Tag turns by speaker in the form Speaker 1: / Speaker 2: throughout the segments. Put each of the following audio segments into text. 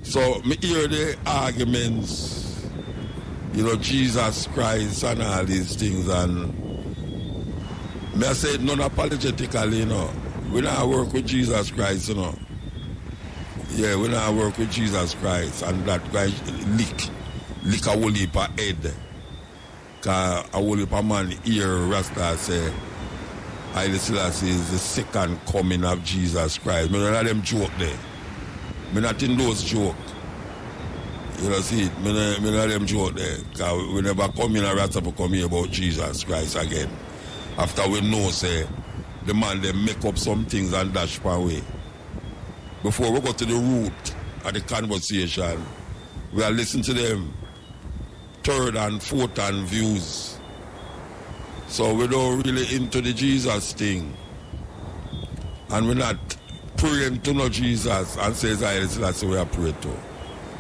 Speaker 1: So me hear the arguments, Jesus Christ and all these things, and me I say it non-apologetically, We not work with Jesus Christ, Yeah, we not work with Jesus Christ, and that guy lick a whole heap of head. Cause a whole heap of man hear Rasta say, Haile Selassie is the second coming of Jesus Christ. Me none of them joke there. Me not in those joke. You see it? Me none of them joke there. Cause we never come in a Rasta for come here about Jesus Christ again. After we know, say, the man they make up some things and dash per way. Before we go to the root of the conversation, we are listening to them third and fourth hand views. So we don't really into the Jesus thing. And we're not praying to no Jesus and says Haile Selassie we are praying to.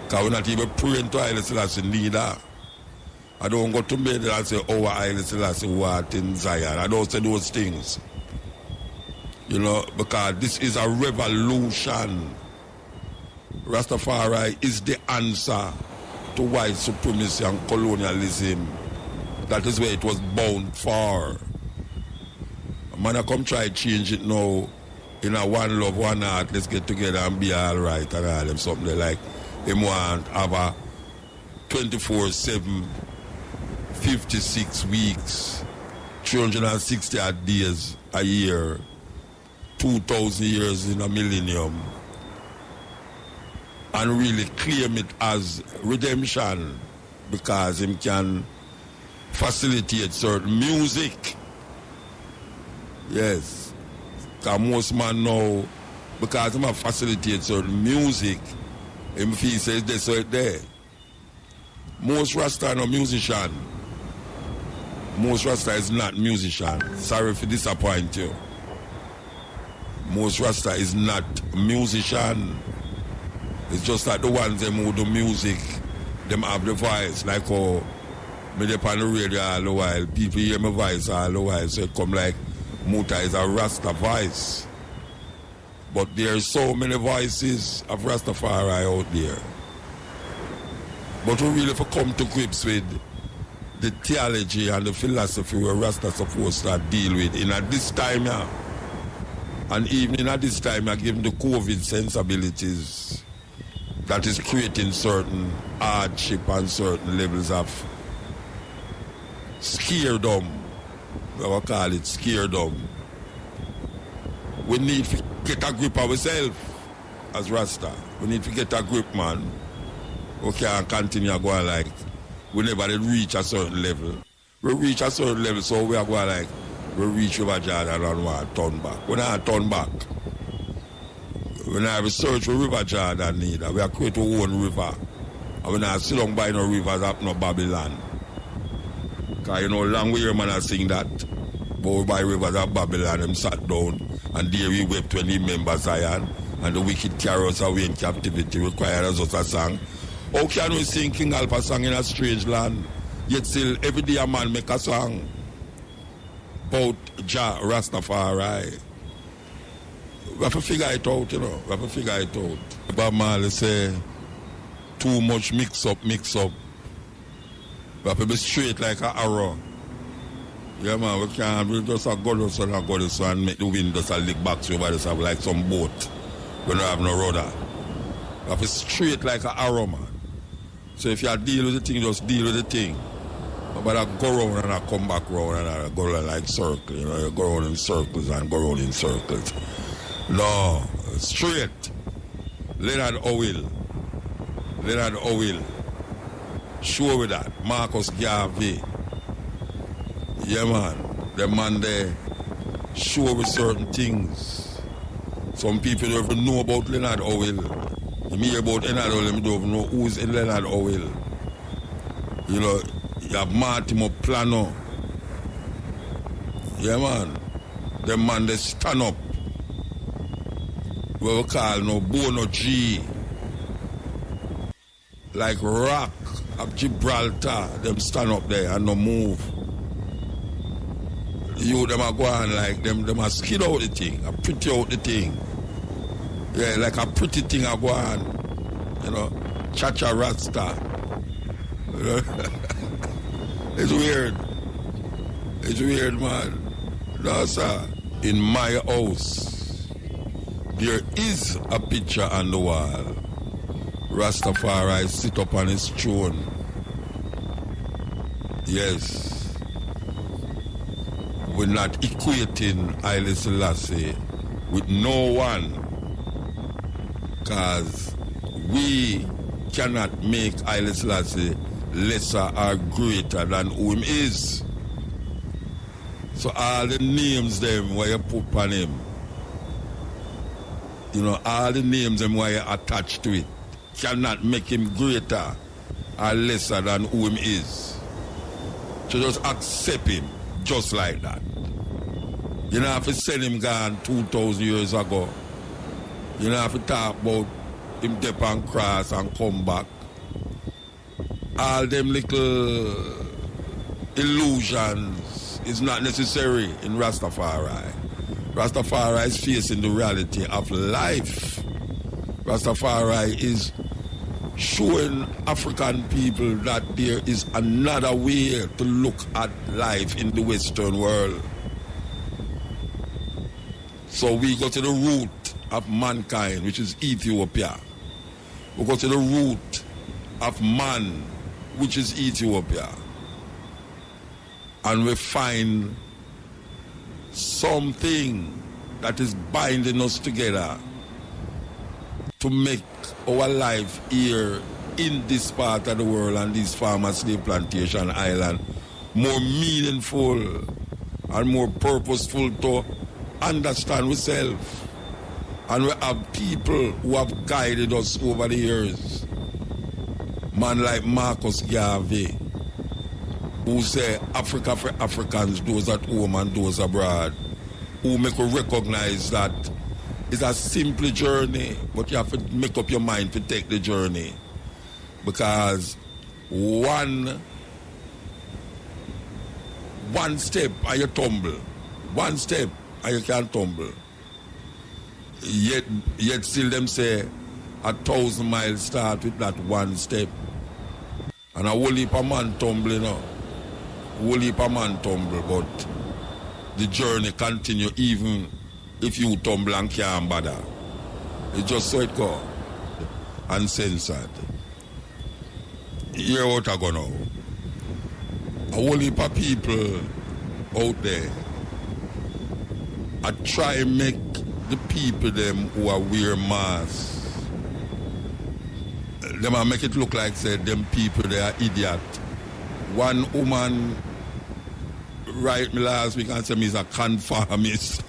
Speaker 1: Because we're not even praying to Haile Selassie neither. I don't go to bed and say, oh, Haile Selassie what in Zion. I don't say those things. Because this is a revolution. Rastafari is the answer to white supremacy and colonialism. That is where it was bound for. Man, I come try to change it now. In a one love, one heart, let's get together and be all right and all them something like him want have a 24/7, 56 weeks, 360 odd days a year, 2,000 years in a millennium, and really claim it as redemption because him can facilitate certain music. Yes. Because most man know, because him facilitate certain music, him feel says this right there. Most Rasta no musician. Most Rasta is not musician. Sorry to disappoint you. Most Rasta is not musician. It's just like the ones them who do music, them have the voice. Like how me dey on the radio all the while, people hear my voice all the while, so it come like Muta is a Rasta voice. But there are so many voices of Rastafari out there. But we really have to come to grips with the theology and the philosophy where Rasta supposed to deal with in at this time, yeah. And even at this time, I give the COVID sensibilities that is creating certain hardship and certain levels of scaredom. We will call it scaredom. We need to get a grip of ourselves as Rasta. We need to get a grip, man. We can't continue going like we never reach a certain level. We reach a certain level, so we are going like we reach over Jordan and want to turn back. We not turn back. We not have a search for River Jordan neither. We are create our own river. And we not sit down by no rivers up no Babylon. Because long way man I sing that. But by rivers of Babylon, them sat down and there we wept when he remember Zion. And the wicked carry us away in captivity required us a song. How can we sing King Alpha song in a strange land? Yet still every day a man make a song about Jah Rastafari. We have to figure it out, We have to figure it out. Bob Marley say, too much mix up. We have to be straight like an arrow. Yeah, man, we can't just go this one and make the wind just a lick back over this like some boat. We don't have no rudder. We have to be straight like an arrow, man. So if you deal with the thing, just deal with the thing. But I go around and I come back around and I go like circle, you go around in circles and go around in circles. No, straight. Leonard Owil. Show with that. Marcus Garvey. Yeah, man. The man there show with certain things. Some people don't even know about Leonard Owil. You hear about Leonard Owil, you don't even know who's in Leonard Owil. You have Martimo Plano. Yeah, man. The man they stand up. What we call no Bono G. Like rock of Gibraltar. Them stand up there and no move. You them are going like them are skid out the thing, a pretty out the thing. Yeah, like a pretty thing are going. you know, Chacha Rasta. You know? It's weird. It's weird, man. No, sir. In my house, there is a picture on the wall. Rastafari sit up on his throne. Yes. We're not equating Haile Selassie with no one. Because we cannot make Haile Selassie lesser or greater than who him is. So all the names them where you put on him, you know, all the names them where you attach to it, cannot make him greater or lesser than who him is. So just accept him just like that. You don't have to send him gone 2,000 years ago. You don't have to talk about him dip and cross and come back. All them little illusions is not necessary in Rastafari. Rastafari is facing the reality of life. Rastafari is showing African people that there is another way to look at life in the Western world. So we go to the root of mankind, which is Ethiopia. We go to the root of man, which is Ethiopia. And we find something that is binding us together to make our life here in this part of the world and this farmer slave plantation island more meaningful and more purposeful to understand ourselves. And we have people who have guided us over the years. Man like Marcus Garvey, who say Africa for Africans, those at home and those abroad, who make us recognize that it's a simple journey, but you have to make up your mind to take the journey. Because one step and you tumble. One step and you can't tumble. Yet still them say 1,000 miles start with that one step. And a whole heap of man tumble, you know. A whole heap of man tumble, but the journey continue even if you tumble and can't bother. It's just so it goes. Uncensored. Hear what I go now. A whole heap of people out there I try to make the people them who are wear masks, them I make it look like say them people they are idiot. One woman write me last week and say me is a conformist.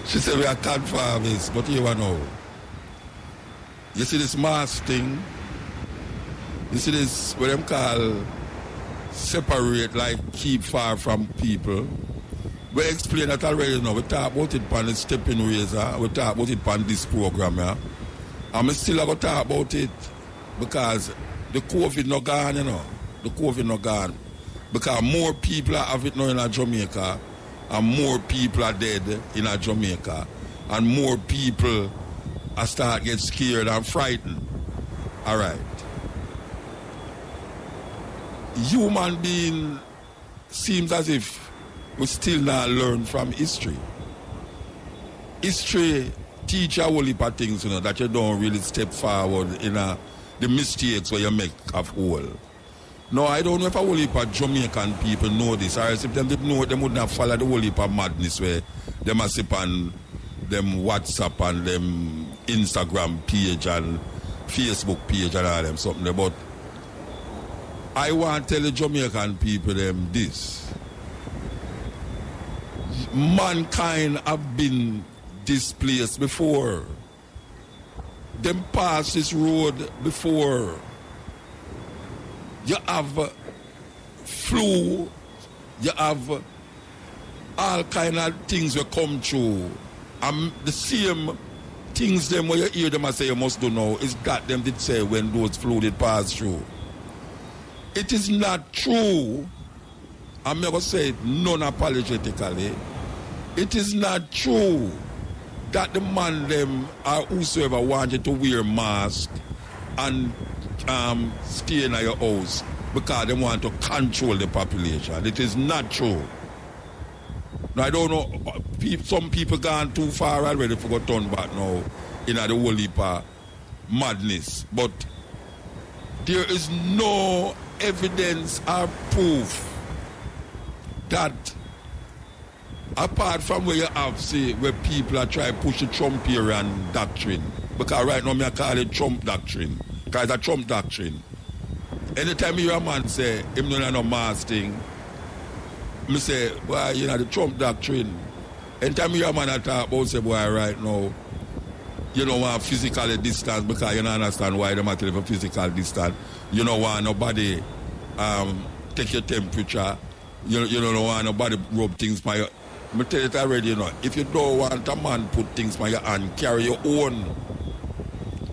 Speaker 1: She said we are conformists, but you know. You see this mask thing? You see this what them call separate, like keep far from people. We explain that already now. We talk about it on the stepping razor. We talk about it on this program, yeah. And we still have to talk about it because the COVID not gone, you know. The COVID not gone. Because more people have it now in Jamaica and more people are dead in Jamaica and more people are start get scared and frightened. All right. Human being seems as if we still not learn from history. History teach a whole heap of things, you know, that you don't really step forward in the mistakes where you make of whole. No, I don't know if a whole heap of Jamaican people know this, or if them didn't know it, they wouldn't have followed the whole heap of madness where they must sip on them WhatsApp and them Instagram page and Facebook page and all them something. But I want to tell the Jamaican people them this. Mankind have been displaced before. Them passed this road before. You have flu, you have all kind of things will come through. And the same things them where you hear them and say you must do now is that them did say when those flu did pass through. It is not true. I'm never say it non-apologetically. It is not true that the man them or whosoever wanted to wear mask and stay in your house because they want to control the population. It is not true. Now, I don't know, some people gone too far already for go turn back now in the whole heap of madness. But there is no evidence or proof that apart from where you have, say, where people are trying to push the Trumpian doctrine, because right now I call it Trump doctrine, because it's a Trump doctrine. Anytime you hear a man say, him don't have no mask thing, I say, boy, you know, the Trump doctrine. Anytime you hear a man talk about, say, boy, right now, you don't want physical distance because you don't understand why they have to live a physical distance. You don't want nobody take your temperature. You don't want nobody rub things by your... I tell it already, you know. If you don't want a man put things by your hand, carry your own.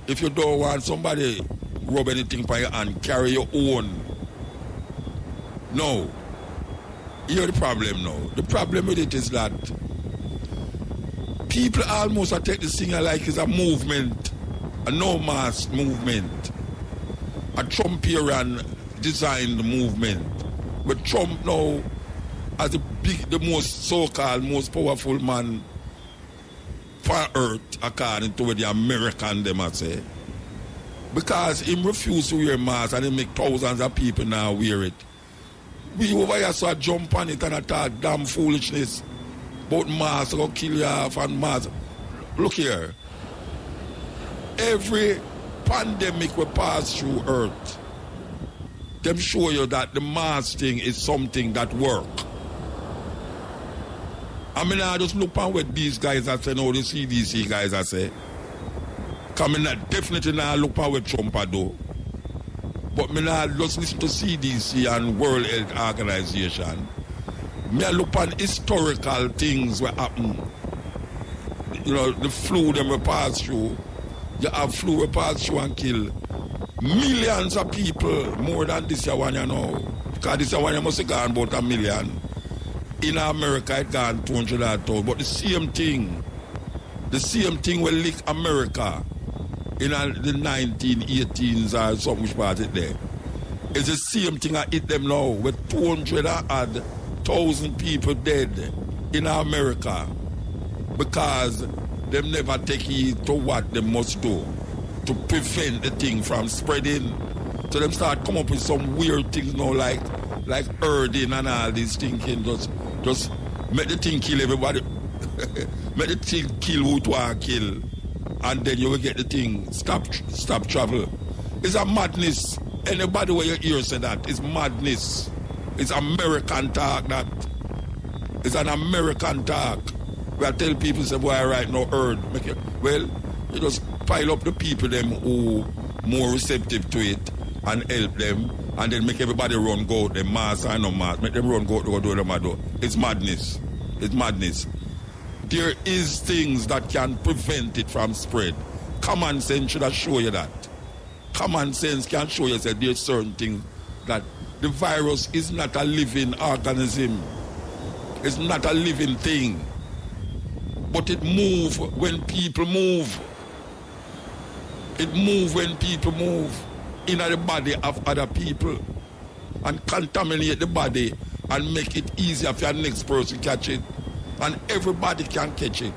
Speaker 1: If you don't want somebody rub anything by your hand, carry your own. No. Here's the problem now. The problem with it is that people almost take this thing like it's a movement, a no-mask movement, a Trumpian designed movement. But Trump now, as the most so-called, most powerful man for earth, according to what the American them say, because he refused to wear mask and he make thousands of people now wear it. We over here so jump on it and attack damn foolishness about mask, go kill you off and mask. Look here. Every pandemic we pass through earth, them show you that the mask thing is something that work. I mean, I just look on what these guys are saying, all the CDC guys are saying. Coming definitely now look on what Trump do. But me not just listen to CDC and World Health Organization. Me look on historical things that happen. You know, the flu them we pass through. You have flu we pass through and kill millions of people more than this one, you know. Because this one you must have gone about 1 million. In America it gone 200,000. But the same thing will lick America in the 1918s or something which part it there. It's the same thing I hit them now with 200,000 people dead in America because them never take heed to what they must do to prevent the thing from spreading. So them start come up with some weird things now like herding and all these thinking just make the thing kill everybody. Make the thing kill who to want to kill. And then you will get the thing, stop travel. It's a madness. Anybody where you hear say that, it's madness. It's American talk that. It's an American talk. We are telling people, say, boy, right now, well, you just pile up the people them who more receptive to it and help them and then make everybody run go out, them mask and no mask. Make them run go out, do them do. It's madness. It's madness. There is things that can prevent it from spread. Common sense should have shown you that. Common sense can show you that there's certain things that the virus is not a living organism. It's not a living thing. But it moves when people move. It moves when people move in the body of other people and contaminate the body and make it easier for the next person to catch it. And everybody can catch it.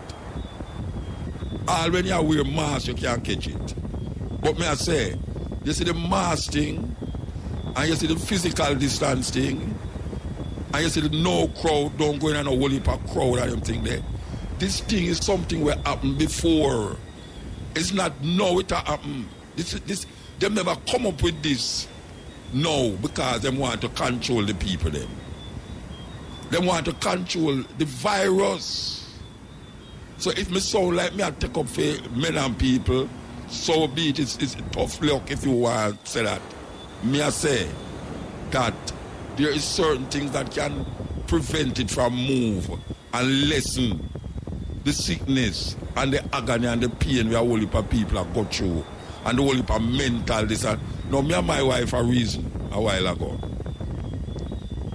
Speaker 1: All when you wear mask, you can't catch it. But may I say, you see the mask thing, and you see the physical distance thing, and you see the no crowd, don't go in and a whole heap of crowd and them thing there. This thing is something that happened before. It's not now it happened. They never come up with this. No, because they want to control the people then. They want to control the virus. So if me sound like me, I take up for men and people, so be it. It's tough luck if you want to say that. Me I say that there is certain things that can prevent it from move and lessen the sickness and the agony and the pain where a whole heap of people have got through and the whole heap of mental this and now me and my wife a reason a while ago.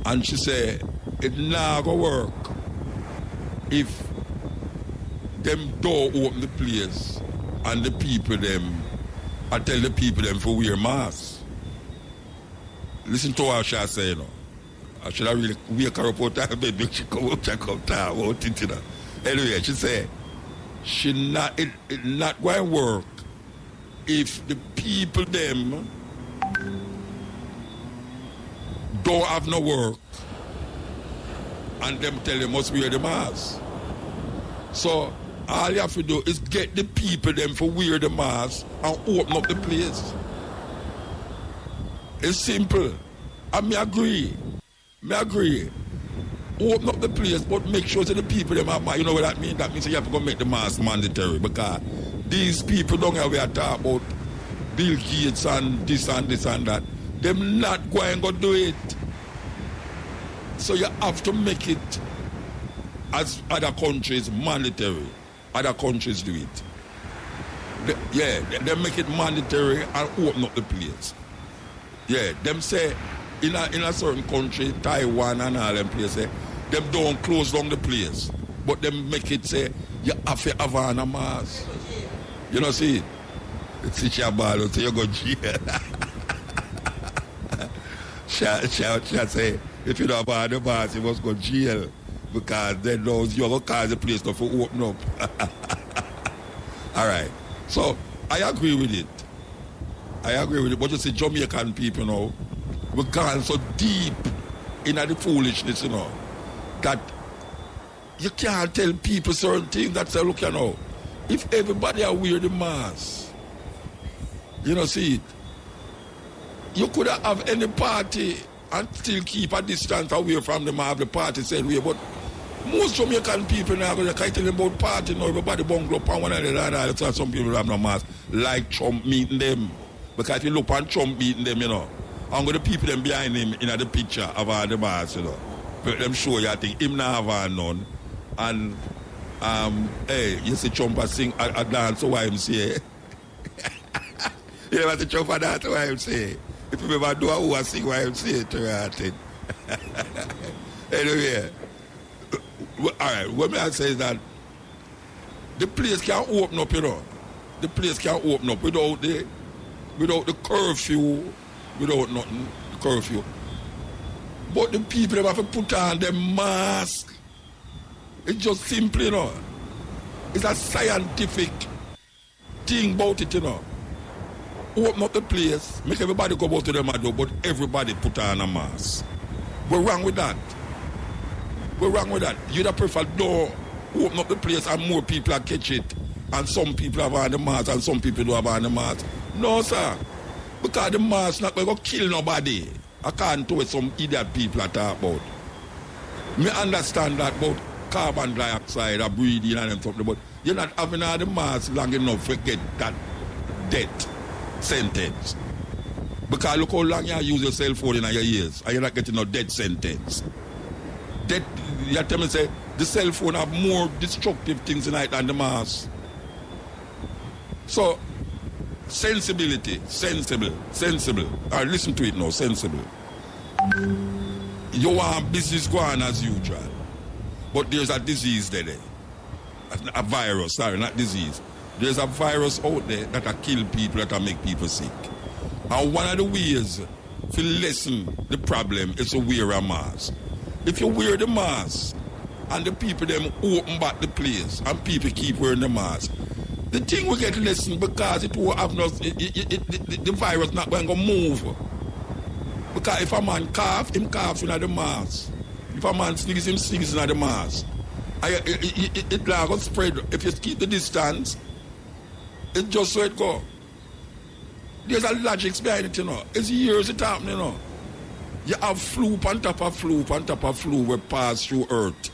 Speaker 1: And she said, it not gonna work if them door open the place and the people them, I tell the people them for wear masks. Listen to what she say, you know. I should have really wake her up out of bed, make she come up and come talk about it, you know. Anyway, she say, it not going to work if the people them don't have no work and them tell them must wear the mask. So all you have to do is get the people them for wear the mask and open up the place. It's simple. And me agree. Open up the place, but make sure that the people them have, you know what that means? That means you have to go make the mask mandatory, because these people don't have to talk about Bill Gates and this and this and that. Them not going to do it. So you have to make it, as other countries, mandatory. Other countries do it. They make it mandatory and open up the place. Yeah, them say in a certain country, Taiwan and all them places, them don't close down the place, but them make it say you have to have on a mask. You know, see it? It's a ball, so you go jail. She say, if you don't have on the mask, you must go jail, because then those you're going to cause the place to open up. All right. So I agree with it. But you see, Jamaican people now, we're gone so deep in the foolishness, you know, that you can't tell people certain things that say, look, you know, if everybody are wear the mask, you know, see it, you could have any party and still keep a distance away from them and have the party said way, but most Jamaican people now, they can't tell them about party now, everybody bungle up and one another, so some people have no mask, like Trump meeting them. Because if you look on Trump beating them, you know, and the people them behind him in the picture of all the bars, you know, but them show you, I think, him not have none. And, hey, you see Trump sing a dance to YMCA. You never see Trump dance to YMCA. If you ever do a who sing YMCA to your thing. Anyway, all right, what I say is that the place can't open up, you know. The place can't open up without the curfew, without nothing, the curfew. But the people have to put on their mask. It's just simple, you know. It's a scientific thing about it, you know. Open up the place, make everybody go out to them and do, but everybody put on a mask. We're wrong with that. You'd have prefer door, open up the place and more people catch it. And some people have on the mask and some people don't have on the mask. No, sir. Because the mask not going to kill nobody. According to what some idiot people are talking about. Me understand that about carbon dioxide or breathing and something, but you're not having all the mask long enough to get that death sentence. Because look how long you use your cell phone in your ears and you're not getting no death sentence. You tell me, say, the cell phone have more destructive things in it than the mask. So, sensibility, sensible. All right, listen to it now, sensible. You want business going as usual, but there's a disease there. A virus, sorry, not disease. There's a virus out there that will kill people, that will make people sick. And one of the ways to lessen the problem is to wear a mask. If you wear the mask and the people them open back the place and people keep wearing the mask, the thing will get lessened, because it will have no, the virus not going to move. Because if a man cough, him cough in the mask. If a man sneeze, him sneeze in the mask. It will go spread. If you keep the distance, it's just so it go. There's a logic behind it, you know. It's years it happening, you know. You have flu on top of flu on top of flu will pass through earth.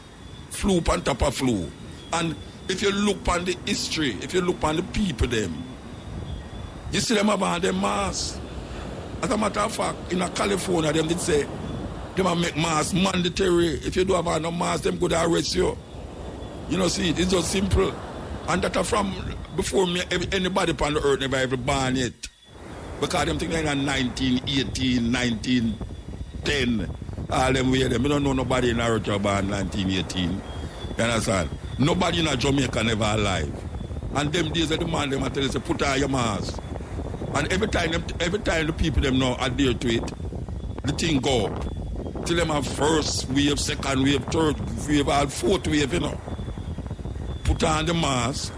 Speaker 1: Flu on top of flu. And if you look on the history, if you look on the people them, you see them have on their masks. As a matter of fact, in California, them did say, them make masks mandatory. If you don't have on no mask, them could arrest you. You know, see, it's just simple. And that are from before me, anybody on the earth never ever born yet. Because them think they're in 1918, 1910. All them way them. We don't know nobody in the earth born 1918. You understand? Nobody in Jamaica never alive. And them days the man them tell you say put on your mask. And every time the people them now adhere to it, the thing go up. Till them have first wave, second wave, third wave, and fourth wave, you know. Put on the mask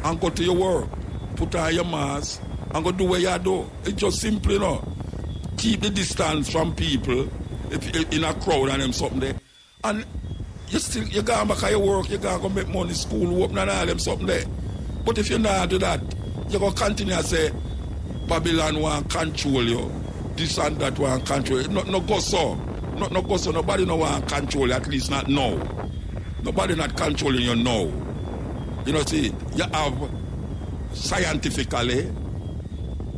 Speaker 1: and go to your work. Put on your mask and go do what you do. It's just simple, you know. Keep the distance from people if in a crowd and them something there. And you go back at your work, you go make money, school open and all them something there. But if you not do that, you're going to continue to say, Babylon want control you, this and that want control you. No go so. No go so. Nobody no want control you, at least not now. Nobody not controlling you now. You know, see, you have scientifically,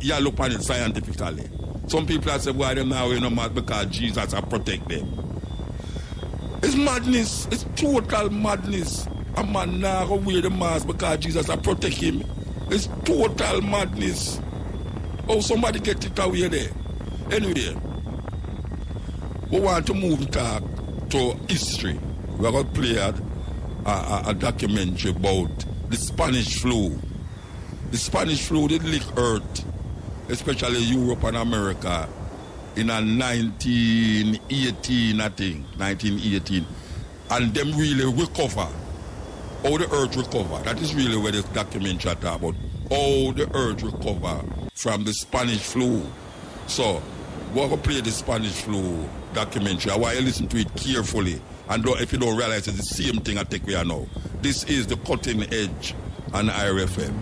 Speaker 1: you look at it scientifically. Some people have said, why them now wear no mask because Jesus will protect them. It's madness. It's total madness. A man now go wear the mask because Jesus will protect him. It's total madness. Oh, somebody get it away there. Anyway, we want to move talk to history. We're going to play a documentary about the Spanish flu. The Spanish flu did lick Earth, especially Europe and America, in 1918, I think, 1918. And them really recover. How the Earth recover. That is really where this documentary talk about. How the Earth recover from the Spanish flu. So, we're going to play the Spanish flu documentary. I want you to listen to it carefully. And if you don't realize it's the same thing I think we are now. This is the Cutting Edge on IRFM.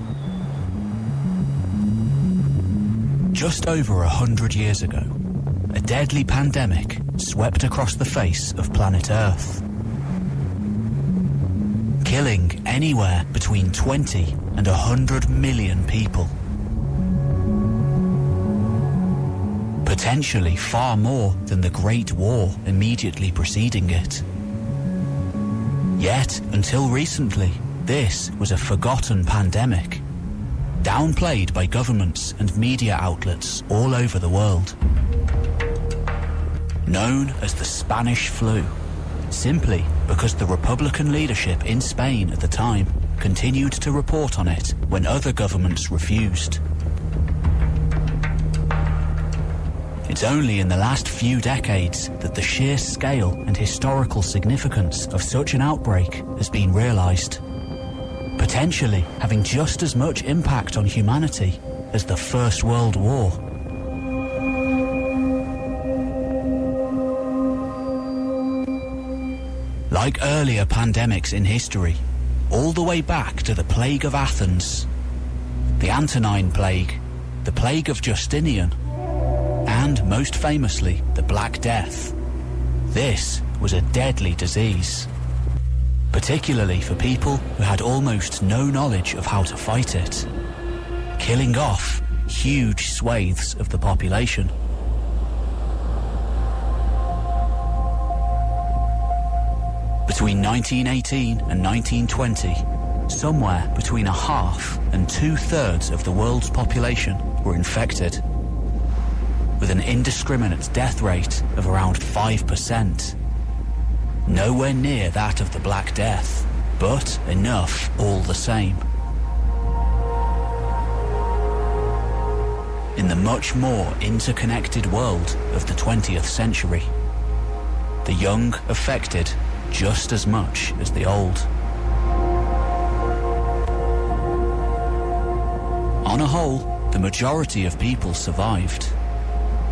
Speaker 2: Just over 100 years ago, a deadly pandemic swept across the face of planet Earth, killing anywhere between 20 and 100 million people. Potentially far more than the Great War immediately preceding it. Yet, until recently, this was a forgotten pandemic, downplayed by governments and media outlets all over the world. Known as the Spanish flu, simply because the Republican leadership in Spain at the time continued to report on it when other governments refused. It's only in the last few decades that the sheer scale and historical significance of such an outbreak has been realised, potentially having just as much impact on humanity as the First World War. Like earlier pandemics in history, all the way back to the Plague of Athens, the Antonine Plague, the Plague of Justinian, and most famously, the Black Death. This was a deadly disease, particularly for people who had almost no knowledge of how to fight it, killing off huge swathes of the population. Between 1918 and 1920, somewhere between a half and 2/3 of the world's population were infected, with an indiscriminate death rate of around 5%. Nowhere near that of the Black Death, but enough all the same. In the much more interconnected world of the 20th century, the young affected just as much as the old. On a whole, the majority of people survived,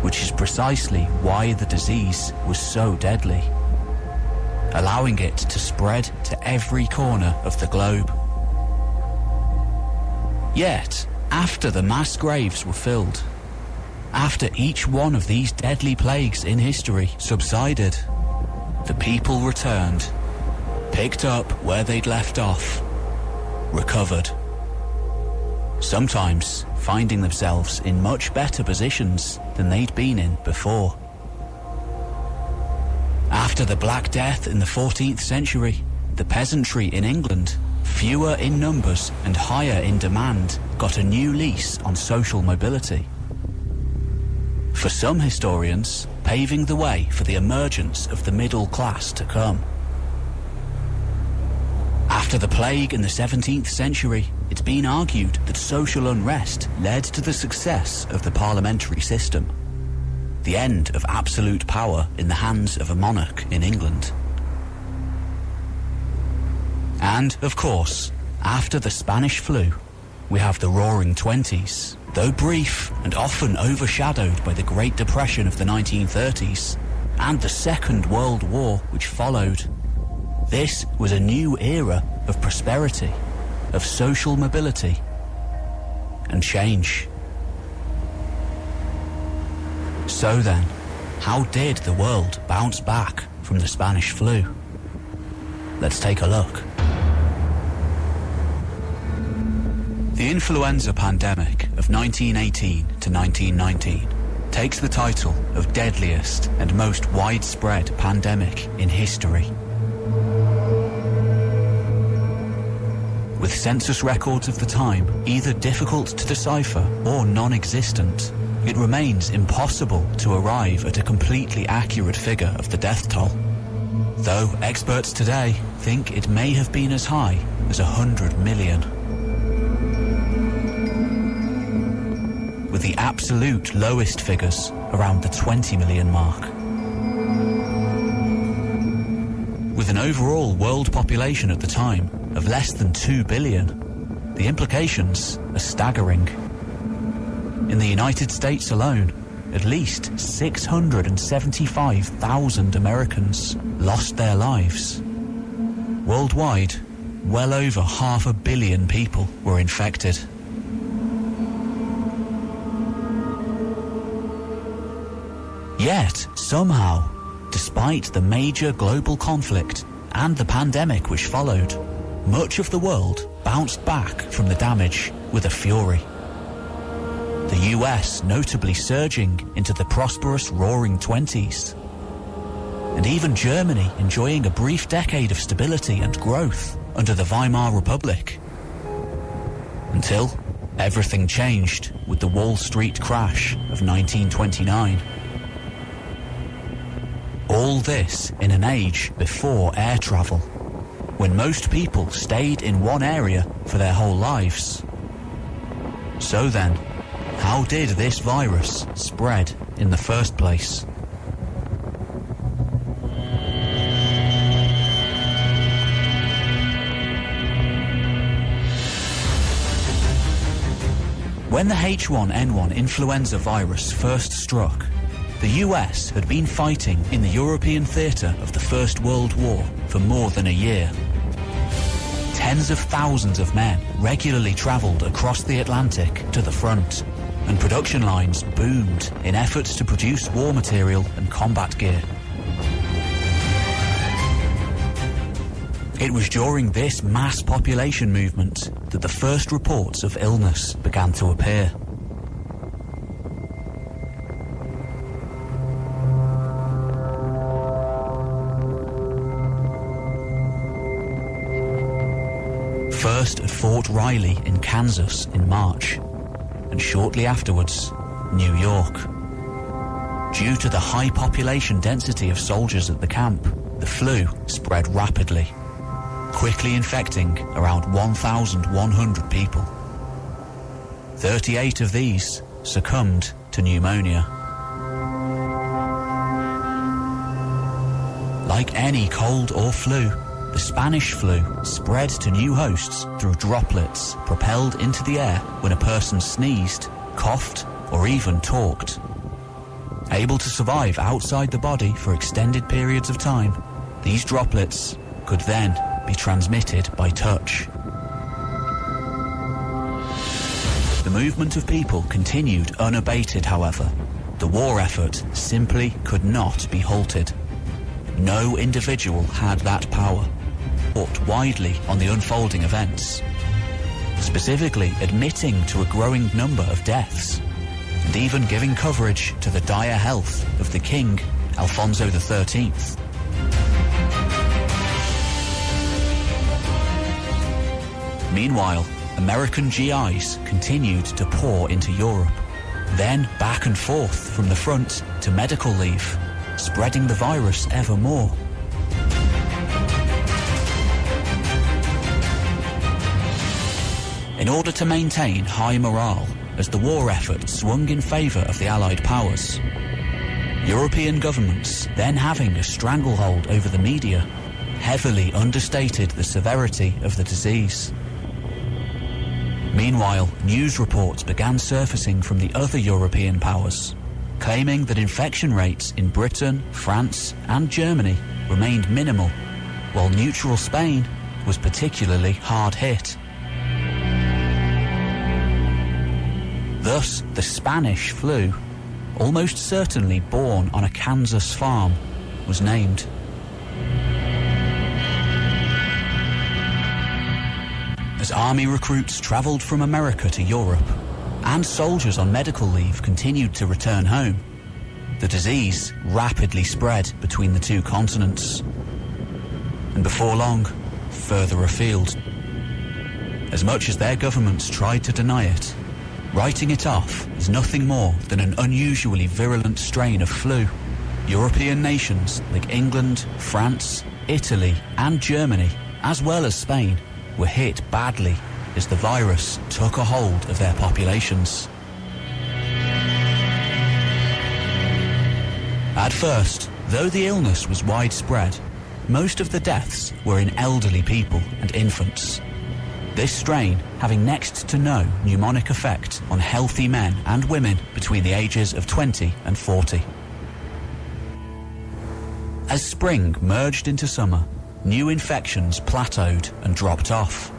Speaker 2: which is precisely why the disease was so deadly, allowing it to spread to every corner of the globe. Yet, after the mass graves were filled, after each one of these deadly plagues in history subsided, the people returned, picked up where they'd left off, recovered. Sometimes finding themselves in much better positions than they'd been in before. After the Black Death in the 14th century, the peasantry in England, fewer in numbers and higher in demand, got a new lease on social mobility. For some historians, paving the way for the emergence of the middle class to come. After the plague in the 17th century, it's been argued that social unrest led to the success of the parliamentary system, the end of absolute power in the hands of a monarch in England. And, of course, after the Spanish flu, we have the Roaring Twenties. Though brief and often overshadowed by the Great Depression of the 1930s and the Second World War which followed, this was a new era of prosperity, of social mobility and change. So then, how did the world bounce back from the Spanish flu? Let's take a look. The influenza pandemic of 1918 to 1919 takes the title of deadliest and most widespread pandemic in history. With census records of the time either difficult to decipher or non-existent, it remains impossible to arrive at a completely accurate figure of the death toll, though experts today think it may have been as high as 100 million. With the absolute lowest figures around the 20 million mark. With an overall world population at the time of less than 2 billion, the implications are staggering. In the United States alone, at least 675,000 Americans lost their lives. Worldwide, well over 500 million people were infected. Yet, somehow, despite the major global conflict and the pandemic which followed, much of the world bounced back from the damage with a fury. The US notably surging into the prosperous Roaring Twenties, and even Germany enjoying a brief decade of stability and growth under the Weimar Republic. Until everything changed with the Wall Street crash of 1929. All this in an age before air travel, when most people stayed in one area for their whole lives. So then, how did this virus spread in the first place? When the H1N1 influenza virus first struck, the US had been fighting in the European theatre of the First World War for more than a year. Tens of thousands of men regularly travelled across the Atlantic to the front, and production lines boomed in efforts to produce war material and combat gear. It was during this mass population movement that the first reports of illness began to appear. First at Fort Riley in Kansas in March, and shortly afterwards, New York. Due to the high population density of soldiers at the camp, the flu spread rapidly, quickly infecting around 1,100 people. 38 of these succumbed to pneumonia. Like any cold or flu, the Spanish flu spread to new hosts through droplets propelled into the air when a person sneezed, coughed, or even talked. Able to survive outside the body for extended periods of time, these droplets could then be transmitted by touch. The movement of people continued unabated, however. The war effort simply could not be halted. No individual had that power. Report widely on the unfolding events, specifically admitting to a growing number of deaths, and even giving coverage to the dire health of the King, Alfonso XIII. Meanwhile, American GIs continued to pour into Europe, then back and forth from the front to medical leave, spreading the virus ever more. in order to maintain high morale as the war effort swung in favour of the Allied powers. European governments, then having a stranglehold over the media, heavily understated the severity of the disease. Meanwhile, news reports began surfacing from the other European powers, claiming that infection rates in Britain, France and Germany remained minimal, while neutral Spain was particularly hard hit. Thus, the Spanish flu, almost certainly born on a Kansas farm, was named. As army recruits travelled from America to Europe, and soldiers on medical leave continued to return home, the disease rapidly spread between the two continents, and before long, further afield. As much as their governments tried to deny it, writing it off as nothing more than an unusually virulent strain of flu, European nations like England, France, Italy and Germany, as well as Spain, were hit badly as the virus took a hold of their populations. At first, though the illness was widespread, most of the deaths were in elderly people and infants. This strain having next to no pneumonic effect on healthy men and women between the ages of 20 and 40. As spring merged into summer, new infections plateaued and dropped off,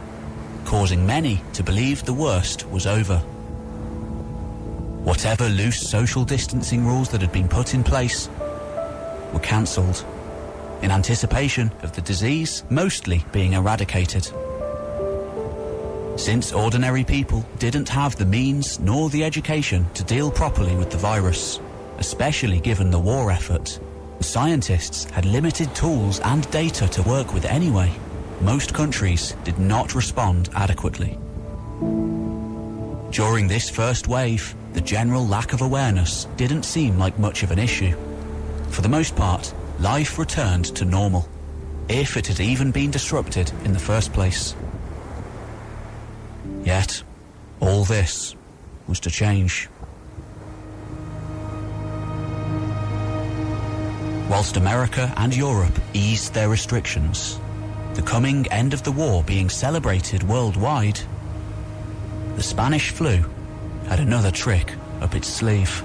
Speaker 2: causing many to believe the worst was over. Whatever loose social distancing rules that had been put in place were cancelled, in anticipation of the disease mostly being eradicated. Since ordinary people didn't have the means nor the education to deal properly with the virus, especially given the war effort, scientists had limited tools and data to work with anyway. Most countries did not respond adequately. During this first wave, the general lack of awareness didn't seem like much of an issue. For the most part, life returned to normal, if it had even been disrupted in the first place. Yet, all this was to change. Whilst America and Europe eased their restrictions, the coming end of the war being celebrated worldwide, the Spanish flu had another trick up its sleeve.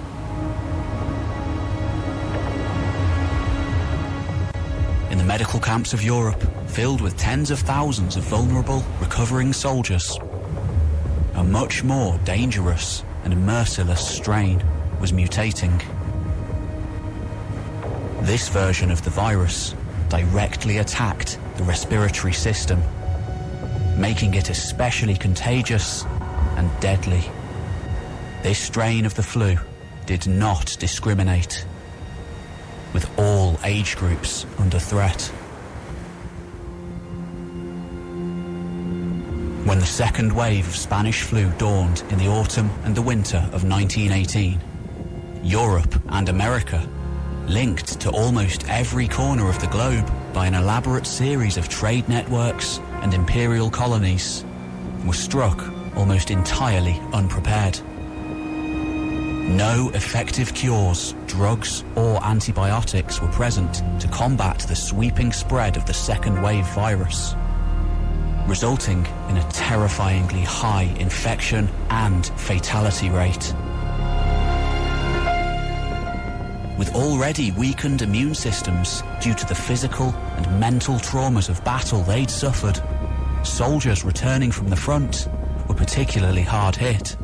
Speaker 2: In the medical camps of Europe, filled with tens of thousands of vulnerable, recovering soldiers, a much more dangerous and merciless strain was mutating. This version of the virus directly attacked the respiratory system, making it especially contagious and deadly. This strain of the flu did not discriminate, with all age groups under threat. When the second wave of Spanish flu dawned in the autumn and the winter of 1918, Europe and America, linked to almost every corner of the globe by an elaborate series of trade networks and imperial colonies, were struck almost entirely unprepared. No effective cures, drugs or antibiotics were present to combat the sweeping spread of the second wave virus, resulting in a terrifyingly high infection and fatality rate. With already weakened immune systems due to the physical and mental traumas of battle they'd suffered, soldiers returning from the front were particularly hard hit.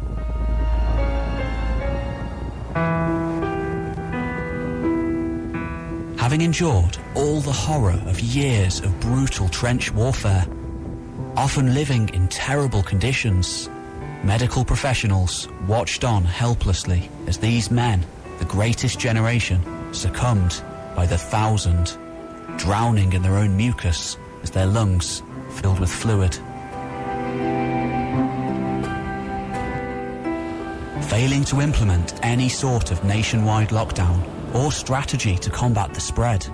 Speaker 2: Having endured all the horror of years of brutal trench warfare, often living in terrible conditions, medical professionals watched on helplessly as these men, the greatest generation, succumbed by the thousand, drowning in their own mucus as their lungs filled with fluid. Failing to implement any sort of nationwide lockdown or strategy to combat the spread,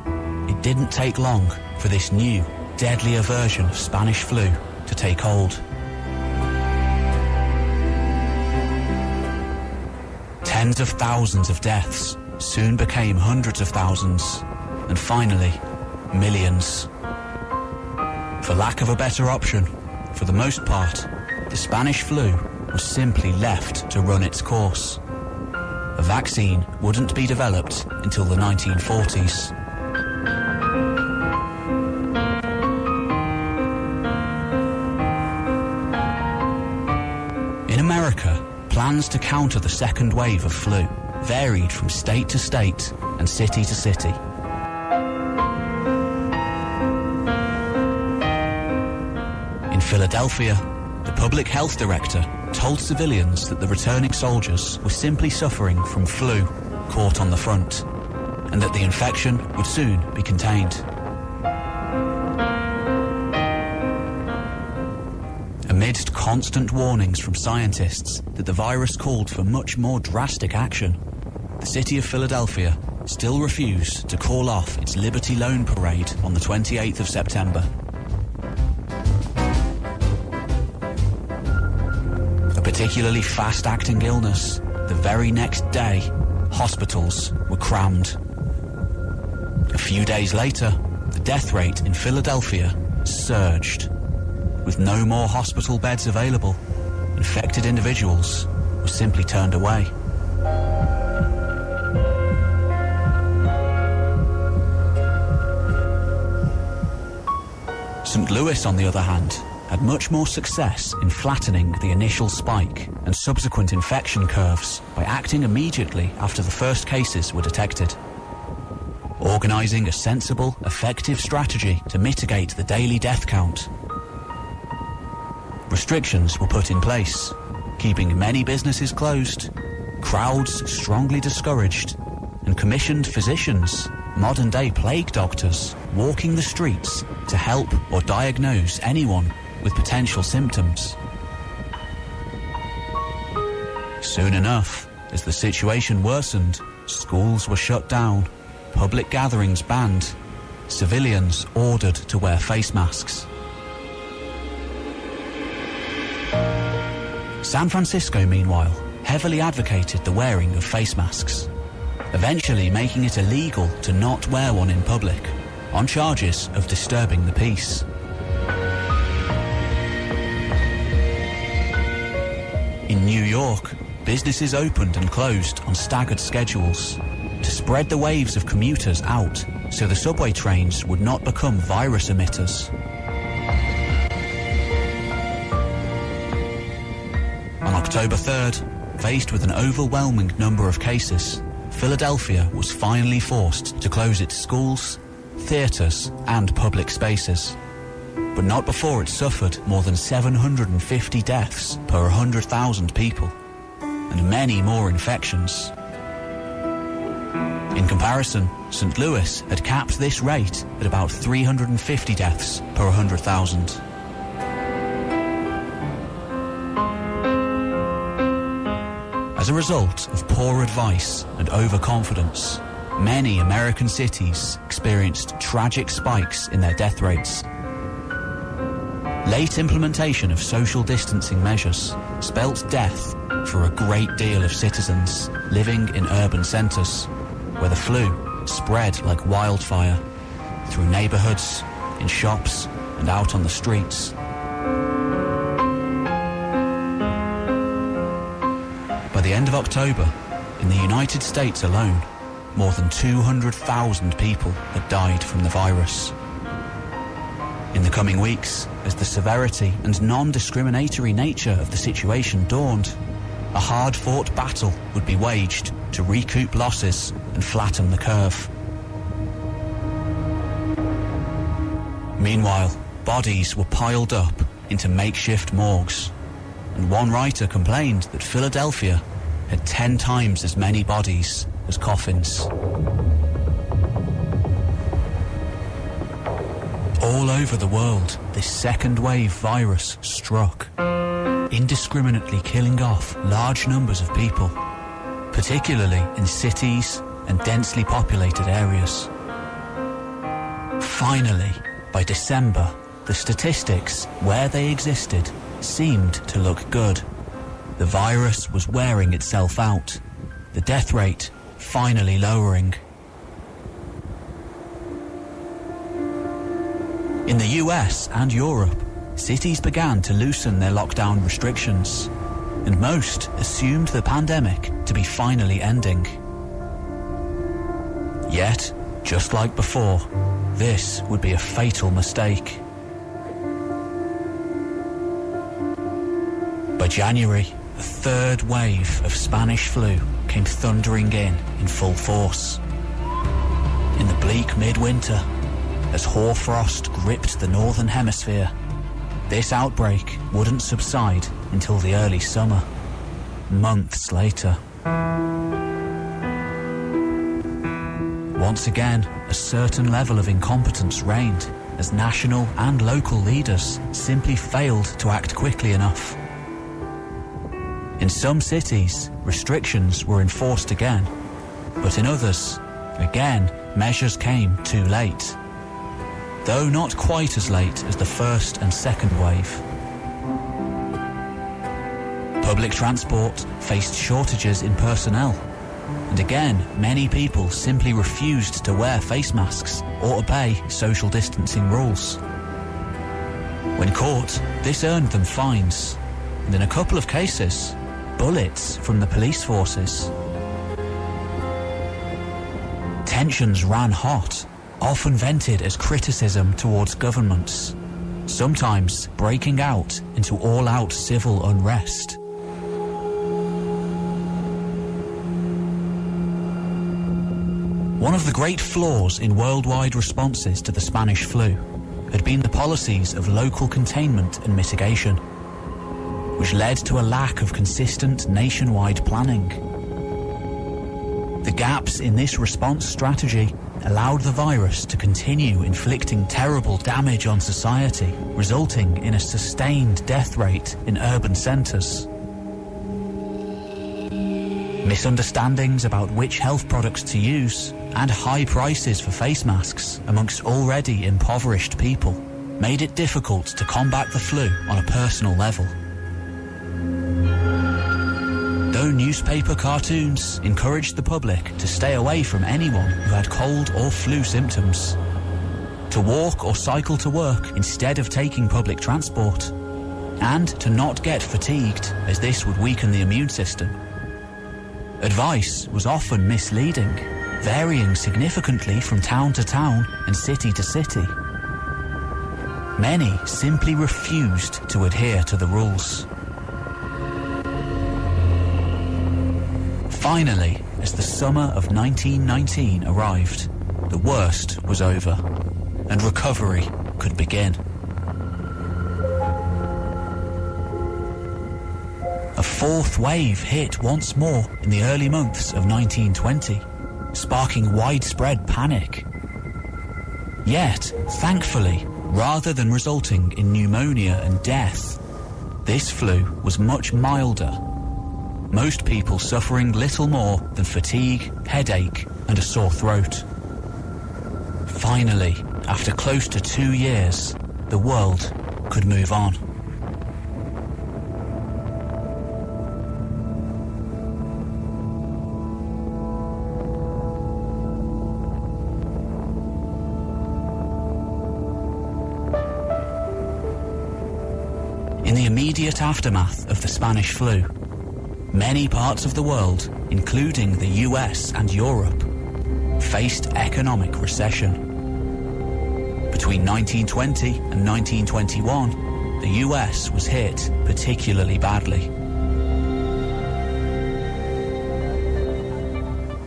Speaker 2: it didn't take long for this new, deadlier version of Spanish flu to take hold. Tens of thousands of deaths soon became hundreds of thousands, and finally, millions. For lack of a better option, for the most part, the Spanish flu was simply left to run its course. A vaccine wouldn't be developed until the 1940s. In America, plans to counter the second wave of flu varied from state to state and city to city. In Philadelphia, the public health director told civilians that the returning soldiers were simply suffering from flu caught on the front, and that the infection would soon be contained. Amidst constant warnings from scientists that the virus called for much more drastic action, the city of Philadelphia still refused to call off its Liberty Loan Parade on the 28th of September. A particularly fast-acting illness, the very next day, hospitals were crammed. A few days later, the death rate in Philadelphia surged. With no more hospital beds available, infected individuals were simply turned away. St. Louis, on the other hand, had much more success in flattening the initial spike and subsequent infection curves by acting immediately after the first cases were detected. Organising a sensible, effective strategy to mitigate the daily death count. Restrictions were put in place, keeping many businesses closed, crowds strongly discouraged, and commissioned physicians, modern-day plague doctors, walking the streets to help or diagnose anyone with potential symptoms. Soon enough, as the situation worsened, schools were shut down, public gatherings banned, civilians ordered to wear face masks. San Francisco, meanwhile, heavily advocated the wearing of face masks, eventually making it illegal to not wear one in public, on charges of disturbing the peace. In New York, businesses opened and closed on staggered schedules to spread the waves of commuters out so the subway trains would not become virus emitters. On October 3rd, faced with an overwhelming number of cases, Philadelphia was finally forced to close its schools, theatres and public spaces. But not before it suffered more than 750 deaths per 100,000 people, and many more infections. In comparison, St. Louis had capped this rate at about 350 deaths per 100,000. As a result of poor advice and overconfidence, many American cities experienced tragic spikes in their death rates. Late implementation of social distancing measures spelt death for a great deal of citizens living in urban centres, where the flu spread like wildfire through neighbourhoods, in shops and out on the streets. By the end of October, in the United States alone, more than 200,000 people had died from the virus. In the coming weeks, as the severity and non-discriminatory nature of the situation dawned, a hard-fought battle would be waged to recoup losses and flatten the curve. Meanwhile, bodies were piled up into makeshift morgues, and one writer complained that Philadelphia had 10 times as many bodies as coffins. All over the world, this second wave virus struck, indiscriminately killing off large numbers of people, particularly in cities and densely populated areas. Finally, by December, the statistics, where they existed, seemed to look good. The virus was wearing itself out. the death rate finally lowering. In the US and Europe, cities began to loosen their lockdown restrictions, and most assumed the pandemic to be finally ending. Yet, just like before, this would be a fatal mistake. By January, a third wave of Spanish flu came thundering in full force. In the bleak midwinter, as hoarfrost gripped the northern hemisphere, this outbreak wouldn't subside until the early summer, months later. Once again, a certain level of incompetence reigned as national and local leaders simply failed to act quickly enough. In some cities, restrictions were enforced again, but in others, again, measures came too late, though not quite as late as the first and second wave. Public transport faced shortages in personnel, and again, many people simply refused to wear face masks or obey social distancing rules. When caught, this earned them fines, and in a couple of cases, bullets from the police forces. Tensions ran hot, often vented as criticism towards governments, sometimes breaking out into all-out civil unrest. One of the great flaws in worldwide responses to the Spanish flu had been the policies of local containment and mitigation, which led to a lack of consistent nationwide planning. The gaps in this response strategy allowed the virus to continue inflicting terrible damage on society, resulting in a sustained death rate in urban centres. Misunderstandings about which health products to use and high prices for face masks amongst already impoverished people made it difficult to combat the flu on a personal level. Though newspaper cartoons encouraged the public to stay away from anyone who had cold or flu symptoms, to walk or cycle to work instead of taking public transport, and to not get fatigued as this would weaken the immune system. Advice was often misleading, varying significantly from town to town and city to city. Many simply refused to adhere to the rules. Finally, as the summer of 1919 arrived, the worst was over, and recovery could begin. A fourth wave hit once more in the early months of 1920, sparking widespread panic. Yet, thankfully, rather than resulting in pneumonia and death, this flu was much milder, most people suffering little more than fatigue, headache, and a sore throat. Finally, after close to 2 years, the world could move on. In the immediate aftermath of the Spanish flu, many parts of the world, including the US and Europe, faced economic recession. Between 1920 and 1921, the US was hit particularly badly.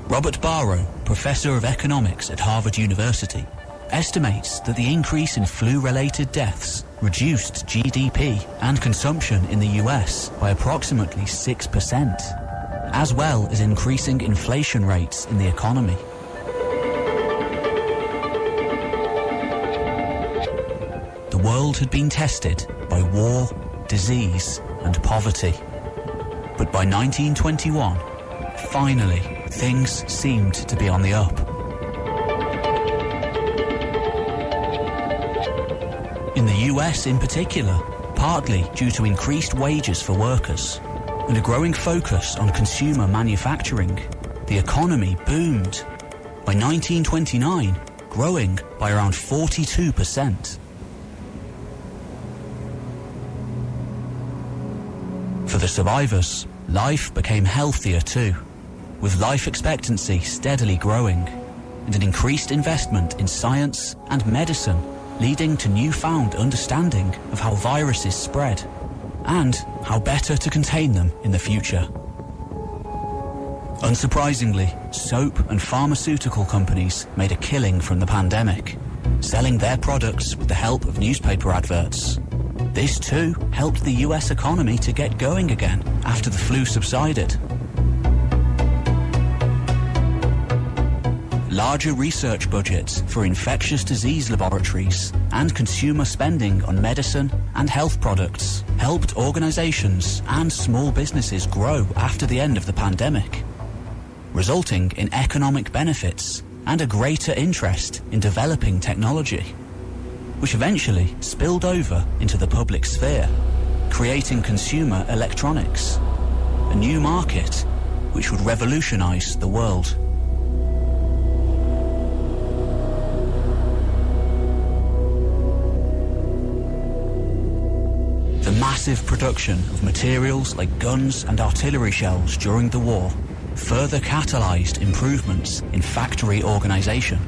Speaker 2: Robert Barrow, professor of economics at Harvard University, estimates that the increase in flu-related deaths reduced GDP and consumption in the US by approximately 6%, as well as increasing inflation rates in the economy. The world had been tested by war, disease, and poverty. But by 1921, finally, things seemed to be on the up. In the US in particular, partly due to increased wages for workers and a growing focus on consumer manufacturing, the economy boomed. By 1929, growing by around 42%. For the survivors, life became healthier too, with life expectancy steadily growing and an increased investment in science and medicine, leading to newfound understanding of how viruses spread and how better to contain them in the future. Unsurprisingly, soap and pharmaceutical companies made a killing from the pandemic, selling their products with the help of newspaper adverts. This too helped the US economy to get going again after the flu subsided. Larger research budgets for infectious disease laboratories and consumer spending on medicine and health products helped organizations and small businesses grow after the end of the pandemic, resulting in economic benefits and a greater interest in developing technology, which eventually spilled over into the public sphere, creating consumer electronics, a new market which would revolutionize the world. The massive production of materials like guns and artillery shells during the war further catalyzed improvements in factory organization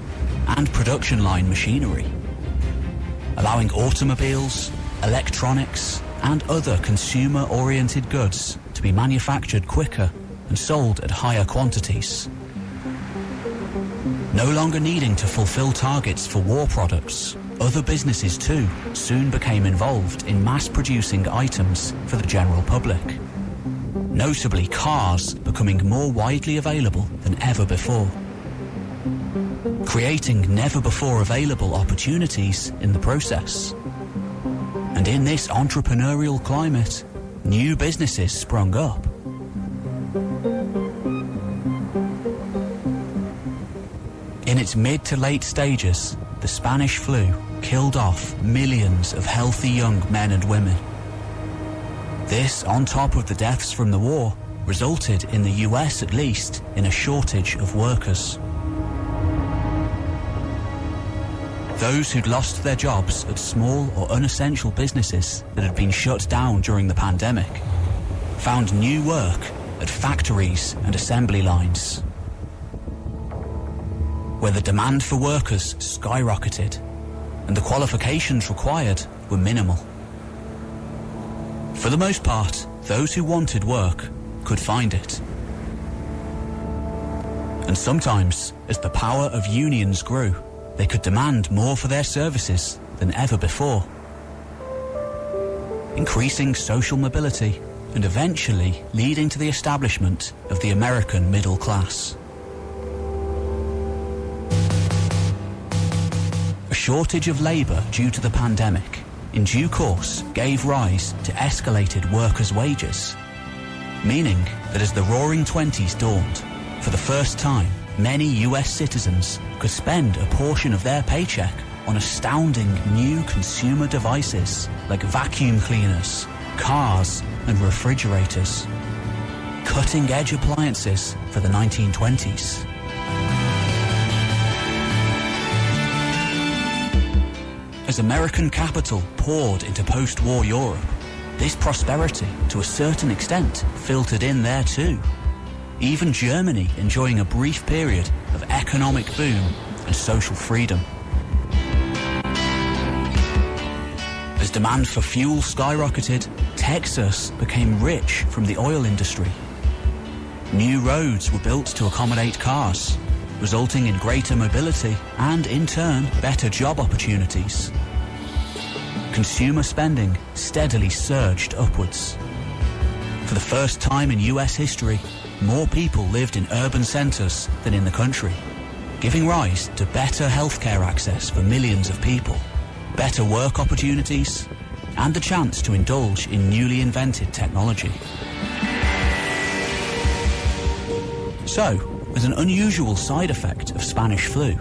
Speaker 2: and production line machinery, allowing automobiles, electronics, and other consumer-oriented goods to be manufactured quicker and sold at higher quantities. No longer needing to fulfill targets for war products, other businesses too soon became involved in mass-producing items for the general public. Notably, cars becoming more widely available than ever before, creating never-before-available opportunities in the process. And in this entrepreneurial climate, new businesses sprung up. In its mid to late stages, the Spanish flu killed off millions of healthy young men and women. This, on top of the deaths from the war, resulted, in the US at least, in a shortage of workers. Those who'd lost their jobs at small or unessential businesses that had been shut down during the pandemic found new work at factories and assembly lines, where the demand for workers skyrocketed and the qualifications required were minimal. For the most part, those who wanted work could find it. And sometimes, as the power of unions grew, they could demand more for their services than ever before, increasing social mobility and eventually leading to the establishment of the American middle class. A shortage of labour due to the pandemic in due course gave rise to escalated workers' wages, meaning that as the Roaring Twenties dawned, for the first time, many US citizens could spend a portion of their paycheck on astounding new consumer devices like vacuum cleaners, cars, and refrigerators. Cutting-edge appliances for the 1920s. As American capital poured into post-war Europe, this prosperity, to a certain extent, filtered in there too. Even Germany enjoying a brief period of economic boom and social freedom. As demand for fuel skyrocketed, Texas became rich from the oil industry. New roads were built to accommodate cars, resulting in greater mobility and, in turn, better job opportunities. Consumer spending steadily surged upwards. For the first time in US history, more people lived in urban centres than in the country, giving rise to better healthcare access for millions of people, better work opportunities, and the chance to indulge in newly invented technology. So, as an unusual side effect of Spanish flu,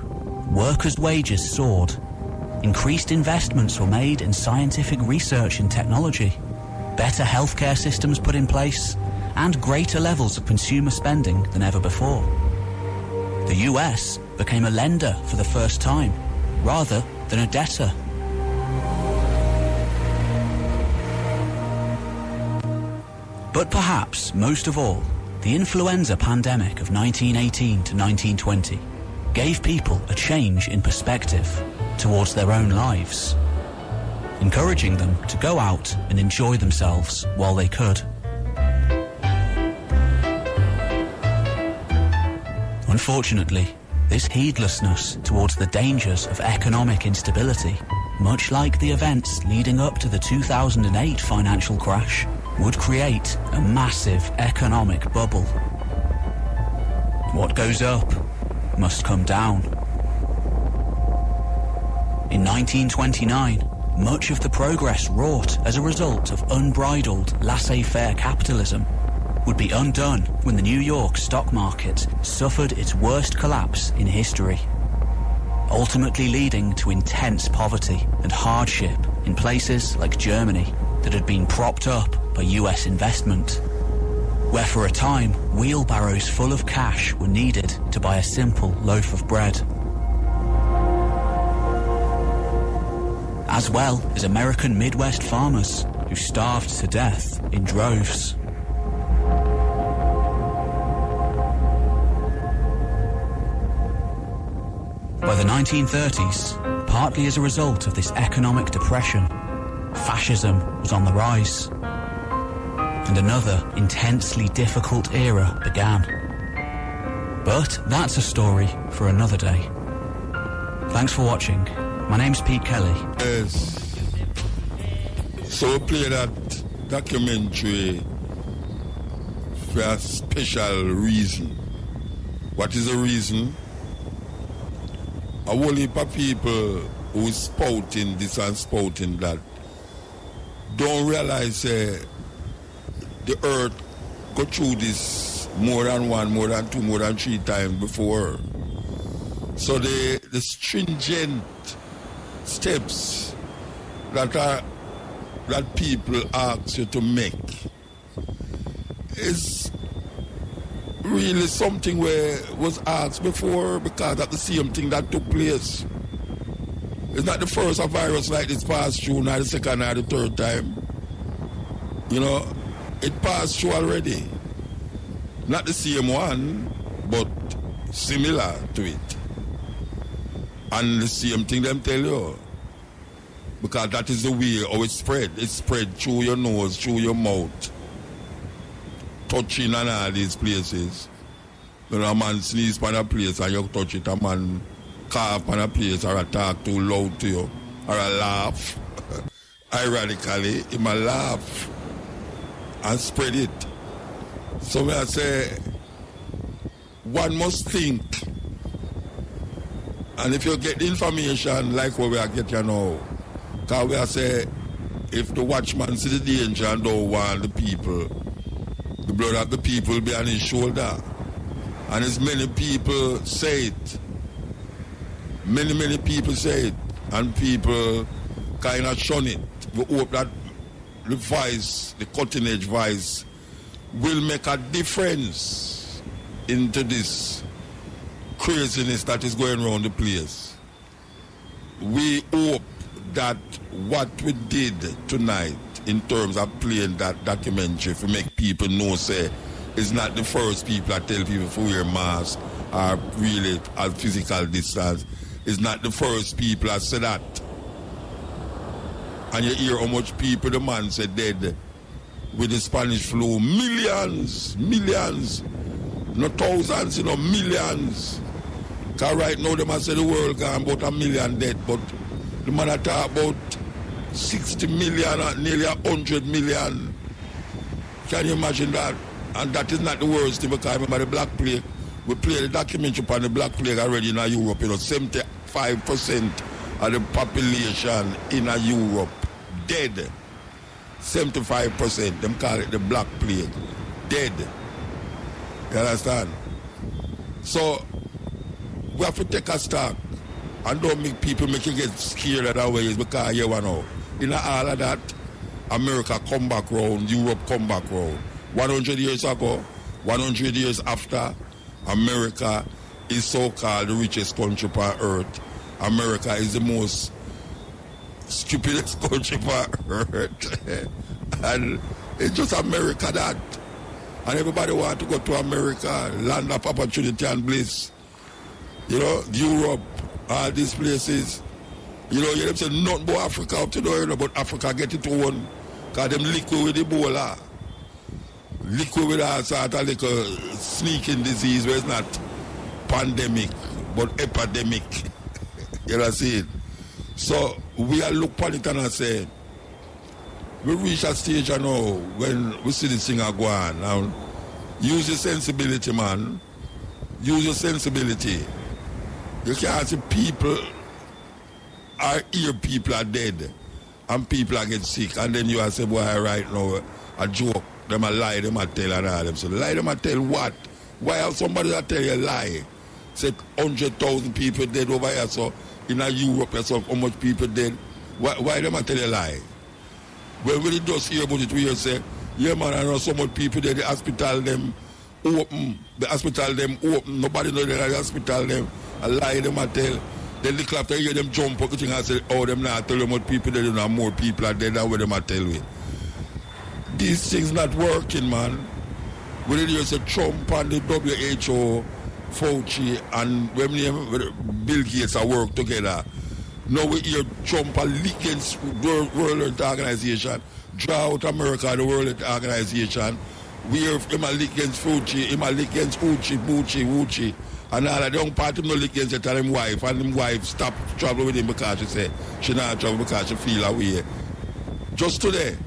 Speaker 2: workers' wages soared, increased investments were made in scientific research and technology, better healthcare systems put in place, and greater levels of consumer spending than ever before. The US became a lender for the first time, rather than a debtor. But perhaps, most of all, the influenza pandemic of 1918 to 1920 gave people a change in perspective towards their own lives, encouraging them to go out and enjoy themselves while they could. Unfortunately, this heedlessness towards the dangers of economic instability, much like the events leading up to the 2008 financial crash, would create a massive economic bubble. What goes up must come down. In 1929, much of the progress wrought as a result of unbridled laissez-faire capitalism would be undone when the New York stock market suffered its worst collapse in history, ultimately leading to intense poverty and hardship in places like Germany that had been propped up by US investment, where for a time wheelbarrows full of cash were needed to buy a simple loaf of bread. As well as American Midwest farmers who starved to death in droves. By the 1930s, partly as a result of this economic depression, fascism was on the rise, and another intensely difficult era began. But that's a story for another day. Thanks for watching. My name's Pete Kelly.
Speaker 1: Yes. So we play that documentary for a special reason. What is the reason? A whole heap of people who is spouting this and spouting that don't realize the earth go through this more than one, more than two, more than three times before. So the stringent steps that people ask you to make is really something where was asked before, because that's the same thing that took place. It's not the first a virus like this passed through, not the second or the third time. You know, it passed through already. Not the same one, but similar to it. And the same thing them tell you. Because that is the way how it spread. It spread through your nose, through your mouth, touching on all these places. You know, a man sneeze on a place and you touch it, a man cough on a place or a talk too loud to you, or a laugh. Ironically, he might laugh and spread it. So I say, one must think. And if you get the information like what we are getting now, because we are say, if the watchman see the danger and don't want the people, the blood of the people will be on his shoulder. And as many people say it, many people say it, and people kind of shun it. We hope that the voice, the cutting edge voice, will make a difference into this craziness that is going around the place. We hope that what we did tonight in terms of playing that documentary to make people know, say, it's not the first people that tell people to wear masks or really at physical distance. It's not the first people that say that. And you hear how much people the man said dead with the Spanish flu. Millions. Not thousands, millions. Because right now they must say the world gone about 1 million dead, but the man talk about 60 million, nearly 100 million. Can you imagine that? And that is not the worst thing, because remember the Black Plague. We play the documentary on the Black Plague already in Europe. 75% of the population in Europe dead. 75%. Them call it the Black Plague. Dead. You understand? So we have to take a stock and don't make people make you get scared of that ways, because you know, in all of that, America come back round, Europe come back round. 100 years ago, 100 years after, America is so-called the richest country on earth. America is the most stupidest country on earth. And it's just America that. And everybody want to go to America, land of opportunity and bliss. You know, Europe, all these places. You know, you them say nothing but Africa up to now, you know, but Africa get it on. Because them liquid with Ebola. Liquid with all sort of like a sneaking disease where it's not pandemic, but epidemic. You know what I'm saying? So we are look upon it and I say, we reach a stage now when we see this thing go on. Now, use your sensibility, man. Use your sensibility. You can't see people are here, people are dead, and people are get sick, and then you are say, boy, right now, a joke, them a lie, them a tell and all them. So lie, them a tell what? Why have somebody that tell you a lie? Say 100,000 people dead over here, so in a Europe, so how much people dead? Why them a tell you a lie? Well, when you just hear about it, we say, yeah, man, I know so much people there, the hospital them open, nobody know that the hospital them, a lie them a tell. Then the after you hear them jump up, the thing and say, oh, them not tell them what people there, you know, more people are dead than what them a tell me. These things not working, man. When you say Trump and the WHO, Fauci, and when Bill Gates are work together, now we hear Trump against World Health Organization, draw out America, the World Health Organization. We hear him against Fauci, him against Uchi, and all of the young party no against it, and him wife stop travel with him because she say she not travel because she feel away. Just today,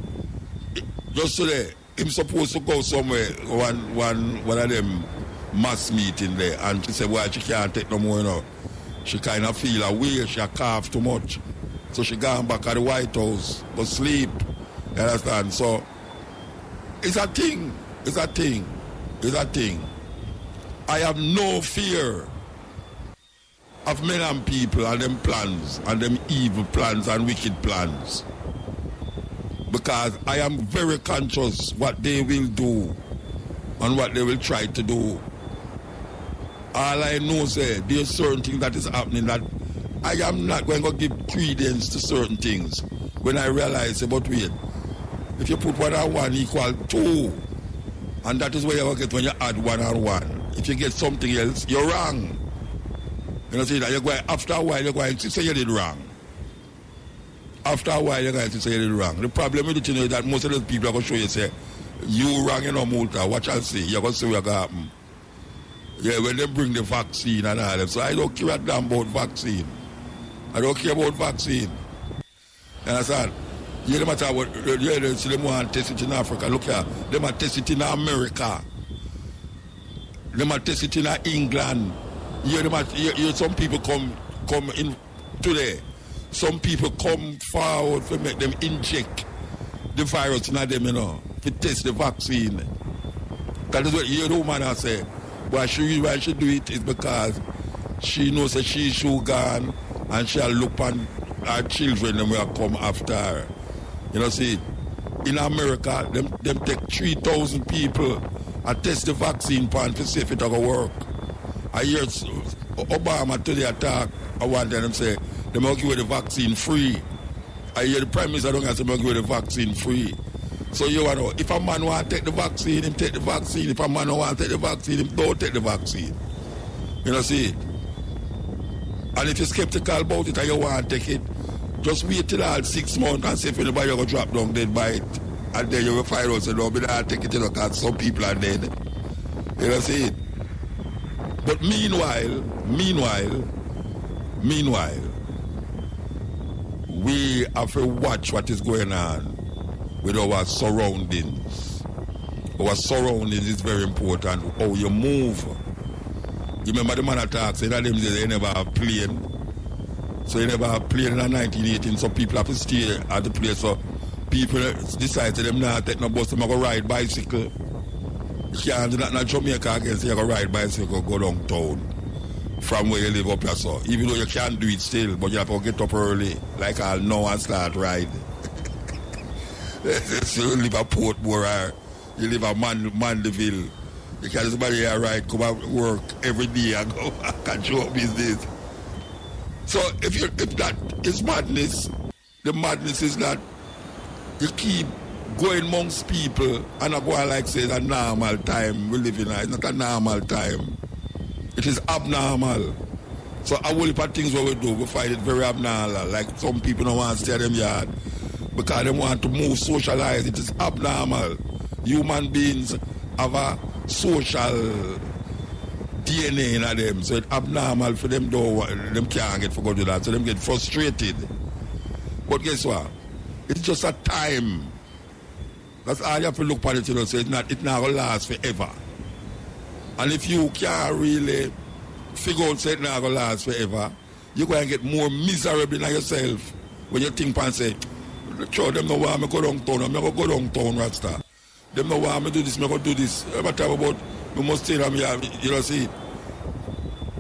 Speaker 1: him supposed to go somewhere, one of them mass meeting there, and she said, well, she can't take no more, you know. She kind of feel away, she cough too much. So she gone back at the White House, go sleep. You understand? So, it's a thing. I have no fear of men and people and them plans, and them evil plans and wicked plans. Because I am very conscious what they will do and what they will try to do. All I know is there's certain things that is happening that I am not going to give credence to certain things when I realize, but wait, if you put 1 and 1 equal 2, and that is where you're going to get when you add 1 and 1. If you get something else, you're wrong. You know, see that you're going, after a while, you're going to say you did wrong. After a while, you're going to say you did wrong. The problem with it is that most of those people are going to show you, say, you wrong, you know, Multa, watch and see. You're going to see what's going to happen. Yeah, when they bring the vaccine and all that. So I don't care a damn about vaccine. I don't care about vaccine. You understand? You don't matter what, you see them want to test it in Africa. Look here, they might test it in America. They might test it in England. Some people come in today. Some people come forward to make them inject the virus in them, you know, to test the vaccine. That is what you hear the woman I say. Why she do it is because she knows that she's gone and she'll look on her children and will come after her. You know, see, in America, them take 3,000 people and test the vaccine plan to see if it's going to work. I hear Obama today attack, I want them to say, they're going to give you the vaccine free. I hear the Prime Minister don't have to give you the vaccine free. So you know, if a man want to take the vaccine, him take the vaccine. If a man don't want to take the vaccine, him don't take the vaccine. You know, see it? And if you're skeptical about it and you want to take it, just wait till all 6 months and see if anybody will drop down dead by it. And then you will find out, so no, but I'll take it, you know, because some people are dead. You know, see it? But meanwhile, we have to watch what is going on with our surroundings. Our surroundings is very important. How you move. You remember the man attack, say that them days they never have plane. So they never have plane in 1918, so people have to stay at the place. So people decide to them not take no bus, them go ride bicycle. You can't do that in Jamaica again, so you go ride bicycle, go downtown from where you live up here. So even though you can't do it still, but you have to get up early, like I'll know and start ride. So you live at Portmore, you live at Mandeville, Because somebody here, right, come out work every day and go and show up business. So if that is madness, the madness is that you keep going amongst people and I go on like say it's a normal time we live in. It's not a normal time. It is abnormal. So a whole heap of things what we do, we find it very abnormal. Like some people don't want to stay in them yard because they want to move, socialize. It is abnormal. Human beings have a social DNA in them, so it's abnormal for them though. Them can't get forgot to that, so them get frustrated. But guess what? It's just a time. That's all you have to look at it, you know, so it's not gonna last forever. And if you can't really figure out say it's not gonna last forever, you're going to get more miserable than yourself when you think and say, sure, them know why I'm go downtown, I'm going to go downtown, Rasta. Them know why I'm going to do this, I'm going to do this. Every time about, we must stay down here, you know, see.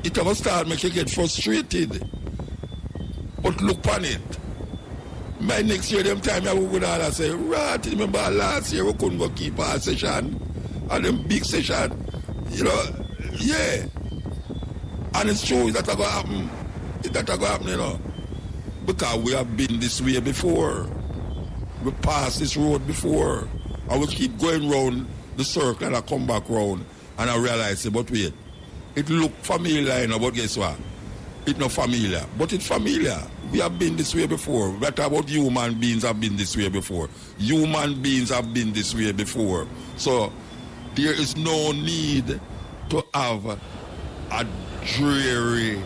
Speaker 1: It will start make you get frustrated. But look on it. By next year, them time, I will go down and say, right, remember last year, we couldn't go keep our session, and them big session. You know, yeah. And it's true that going to happen. That going to happen, you know. Because we have been this way before. We passed this road before. I will keep going round the circle and I come back round. And I realize, but wait, it look familiar, you know, but guess what? It's not familiar. But it's familiar. We have been this way before. What about human beings have been this way before? Human beings have been this way before. So there is no need to have a dreary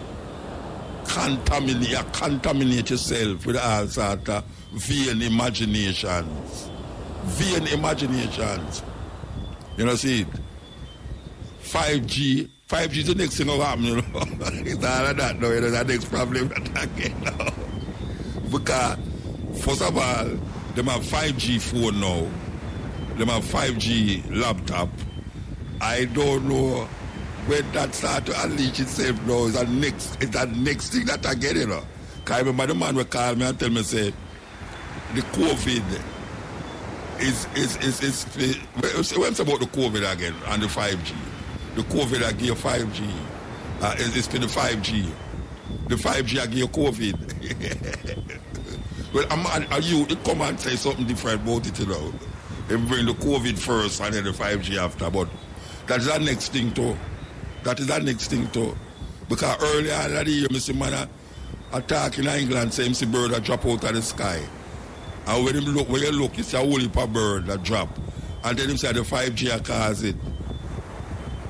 Speaker 1: contaminate yourself with all sorts of vain imaginations. Vain imaginations. You know, see it? 5G is the next thing that will happen, you know. It's all of that now, you know, the next problem that I get now. Because, first of all, they have 5G phone now. They have 5G laptop. I don't know when that start to unleash itself now. It's that next thing that I get, you know. Because I remember the man will call me and tell me, say, the COVID is what's about the COVID again and the 5G? The COVID I give 5G. It's for the 5G. The 5G I give COVID. Well, are you come and say something different about it, you know? They bring the COVID first and then the 5G after. But that is the next thing too. That is the next thing too. Because earlier in the year, Mr. Man attack in England, say MC bird that drop out of the sky. And when you look, it's a whole heap of bird that drop. And then him say the 5G cause it.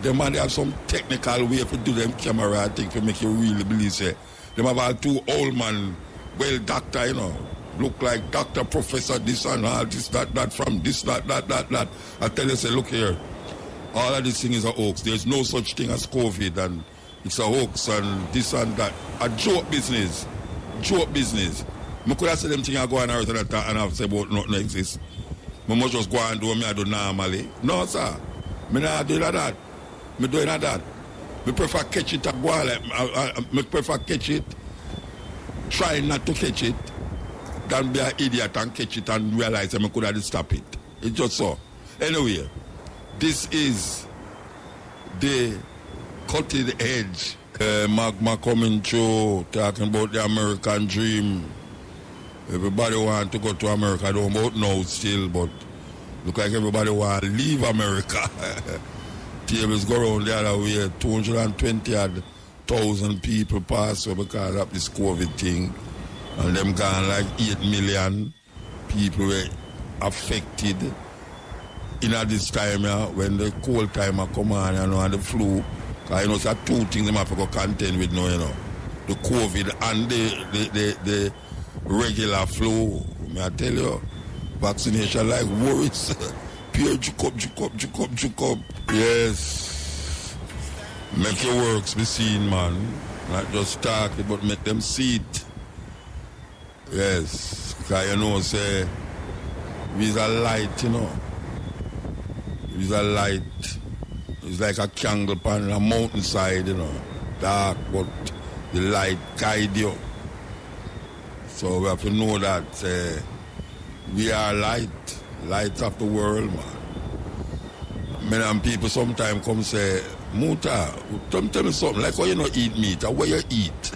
Speaker 1: Them man, they have some technical way to do them camera, I think, to make you really believe, say. Them have all two old man, well, doctor, you know, look like doctor, professor, this and all, this, that, from this, that. I tell you, say, look here, all of this thing is a hoax. There's no such thing as COVID, and it's a hoax, and this and that. A joke business. I could have said them things I go on earth and I've said about nothing exists. I must just go and do what I do normally. No, sir. I not do that. I do that. I prefer catch it and go on like, I prefer catch it, try not to catch it, than be an idiot and catch it and realize I could have stopped it. It's just so. Anyway, this is the cutting edge. Magma coming through, talking about the American dream. Everybody want to go to America. I don't know now still, but look like everybody want to leave America. Tables go around the other way. 220,000 people pass away because of this COVID thing. And them gone like 8 million people were affected in at this time when the cold time come on, you know, and the flu. Because you know, it's two things they have to go contend with now, you know. The COVID and the regular flu. May I tell you, vaccination like worries. Pure juke up. Yes. Make your works be seen, man. Not just talk it, but make them see it. Yes. Because you know, say, we's a light, you know. We's a light. It's like a candle on a mountainside, you know. Dark, but the light guide you. So we have to know that we are light of the world, man. Me and people sometimes come say, Muta, tell me something, like why you not eat meat or where you eat?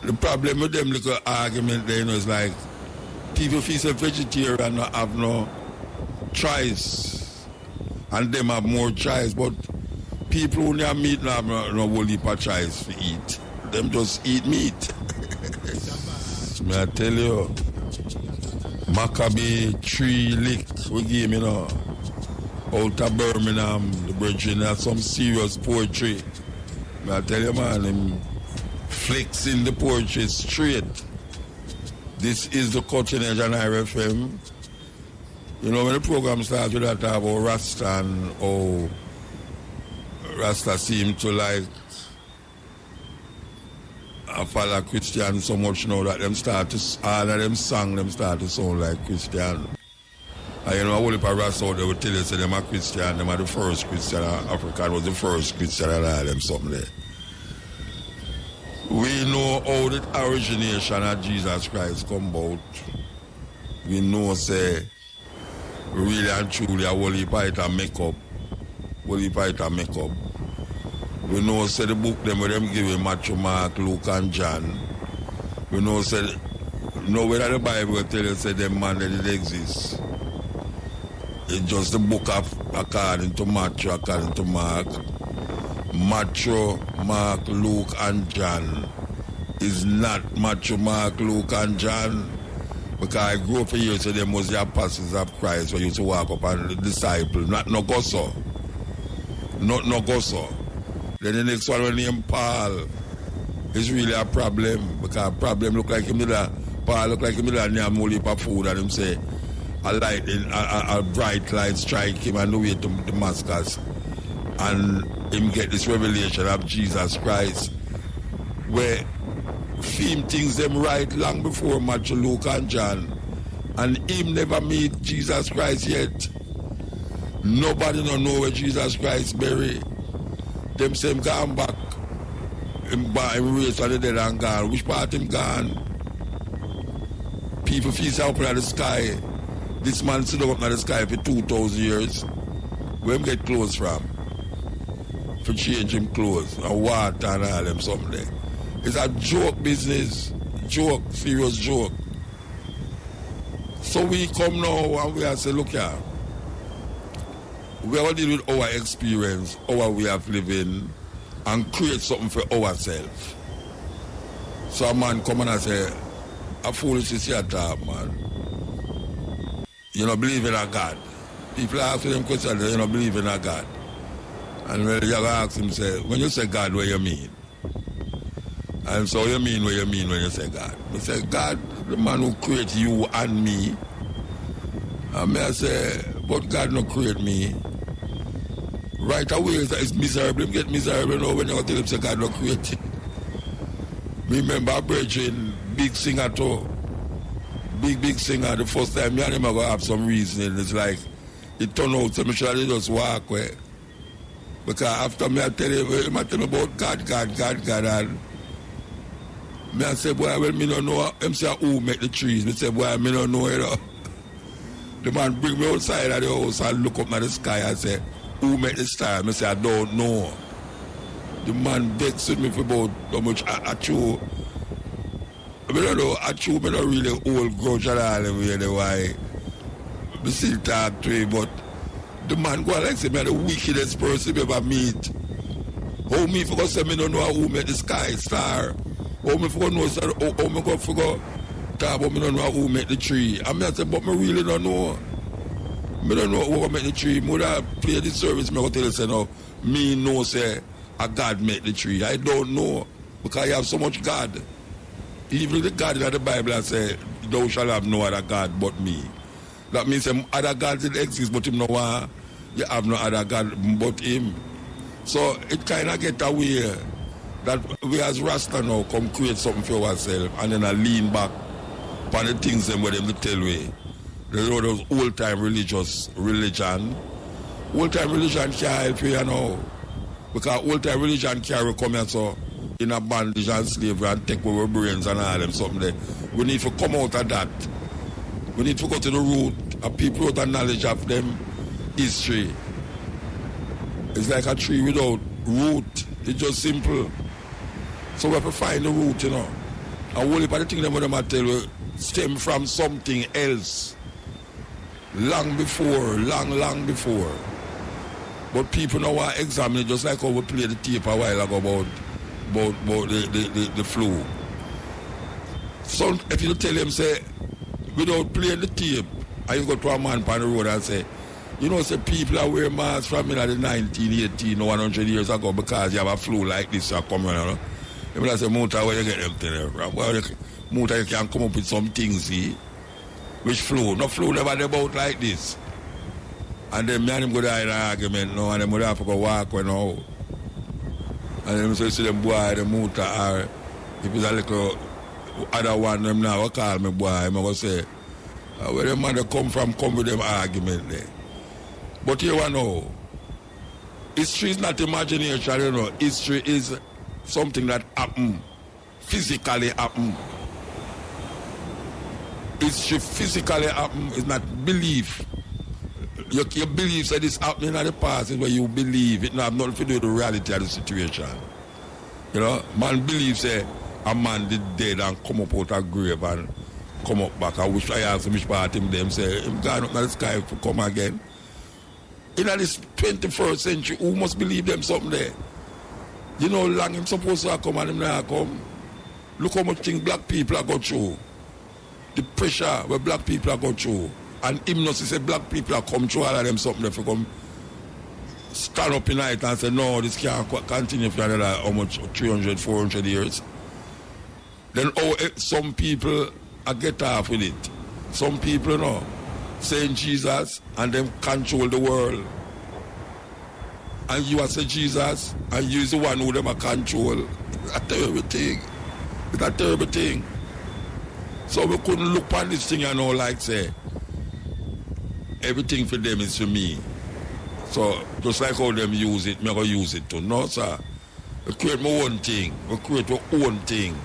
Speaker 1: The problem with them little argument there, is like people feel say vegetarian not have no choice and them have more choice, but people who have meat not have no whole heap of choice to eat. Them just eat meat. May I tell you, Maccabee tree lick we give me now. Out of Birmingham, the brethren have some serious poetry. May I tell you, man, him flexing the poetry straight. This is the Cutting Edge on IRFM. You know, when the program starts with that talk about Rasta and how Rasta seem to like a fellow Christian so much now that them start to, all of them song, them start to sound like Christian. And you know, a whole heap of Rasta out there will tell you, say them are Christian, them are the first Christian, Africa was the first Christian and all them something there. We know how the origination of Jesus Christ come about. We know, say, really and truly, a whole heap of it a make-up. Whole heap of it a make-up. We know, say, the book them where them give Matthew, Mark, Luke, and John. We know, say, nowhere the Bible will tell you, say, them man that it exists. It's just the book of according to Matthew, according to Mark. Matthew, Mark, Luke, and John is not Matthew, Mark, Luke, and John. Because I grew up for years, so them was the apostles of Christ who used to walk up and the disciples. Not no go so. Not no go so. Then the next one named Paul is really a problem. Because problem look like him Paul look like him did a name whole heap of food and him say a light, a bright light strike him on the way to Damascus. And him get this revelation of Jesus Christ where film things them right long before Matthew, Luke, and John. And him never meet Jesus Christ yet. Nobody don't know where Jesus Christ buried. Them say him gone back. Him raised from the dead and gone. Which part him gone? People feel up in the sky. This man sit up in the sky for 2,000 years. Where him get clothes from? For change him clothes and water and all them something there. It's a joke business. Joke, serious joke. So we come now and we are say, look here. We are dealing with our experience, our way of living, and create something for ourselves. So a man come and say, a foolish is your talk, man. You don't believe in a God. People ask them questions, you don't believe in a God. And when you ask him, say, when you say God, what you mean? And so you mean what you mean when you say God? I say, God, the man who created you and me. And I say, but God not create me. Right away, it's miserable. Him get miserable now when you tell him, say, God not create him. Remember a brethren, big singer too. Big singer. The first time me and him are going to have some reasoning. It's like, it turned out to me, should I just walk away? Because after me, I tell him about God, and me I say, boy, well, me don't know. Him say, who make the trees? Me say, boy, me don't know it. The man bring me outside of the house and look up at the sky and say, who make the star? Me say, I don't know. The man vexed with me for about how much I chew. I don't know, I chew, me don't really hold grudge at all the why. Me still talk to him, but the man go like say, me the wickedest person you ever meet. How me for say me don't know who made the sky star? How me for know how me go for talk about me don't know who made the tree? And me I say, but me really don't know. Me don't know who made the tree. Me would have played the service, me go tell you say no, me know say a God made the tree. I don't know. Because I have so much God. Even the God in the Bible I say, thou shalt have no other God but me. That means other gods that exist, but him no one. You have no other God but him. So it kind of get away that we as Rasta now come create something for ourselves and then I lean back upon the things them where them tell we. There's all those old-time religion. Old-time religion can't help you now. Because old-time religion can't come here so in a bondage and slavery and take over brains and all them something there. We need to come out of that. We need to go to the root of people with the knowledge of them history It's like a tree without root. It's just simple. So we have to find the root, you know. And only by the thing that I tell you stem from something else. Long before. But people now are examining, just like how we played the tape a while ago about the flu. So if you tell them, say, without playing the tape, and you go to a man on the road and say, you know, say people are wearing masks from the 1918 or 100 years ago because you have a flu like this are coming, you know. People say, Muta, where you get them things from? Well, Muta, you can come up with some things, see? Which flu? No flu never about like this. And then me and him go to an argument now, and then we have to go walk when now. And then so see them boy, the Muta, or if it's a little other one, them now will call me boy, I'm going to say, where the man come from, come with them argument there. But here I know, history is not imagination, you know. History is something that happened, physically happened. History physically happened, it's not belief. You believe that this happening in the past is where you believe it, not have nothing to do with the reality of the situation. You know, man believes a man did dead and come up out of grave and come up back. I wish I asked him which part him them say him gone up in the sky to come again. In this 21st century, who must believe them something there? You know, long him supposed to come and him not come. Look how much things black people are going through. The pressure where black people are going through. And him not say black people are come through all of them something if you come stand up in night and say no, this can't continue for another how much 300, 400 years. Then some people get off with it. Some people, you know, saying Jesus and them control the world. And you are say Jesus and you is the one who them a control. It's a terrible thing. It's a terrible thing. So we couldn't look on this thing and know like say everything for them is for me. So just like how them use it, me go use it too. No sir. We create my own thing. We create our own thing.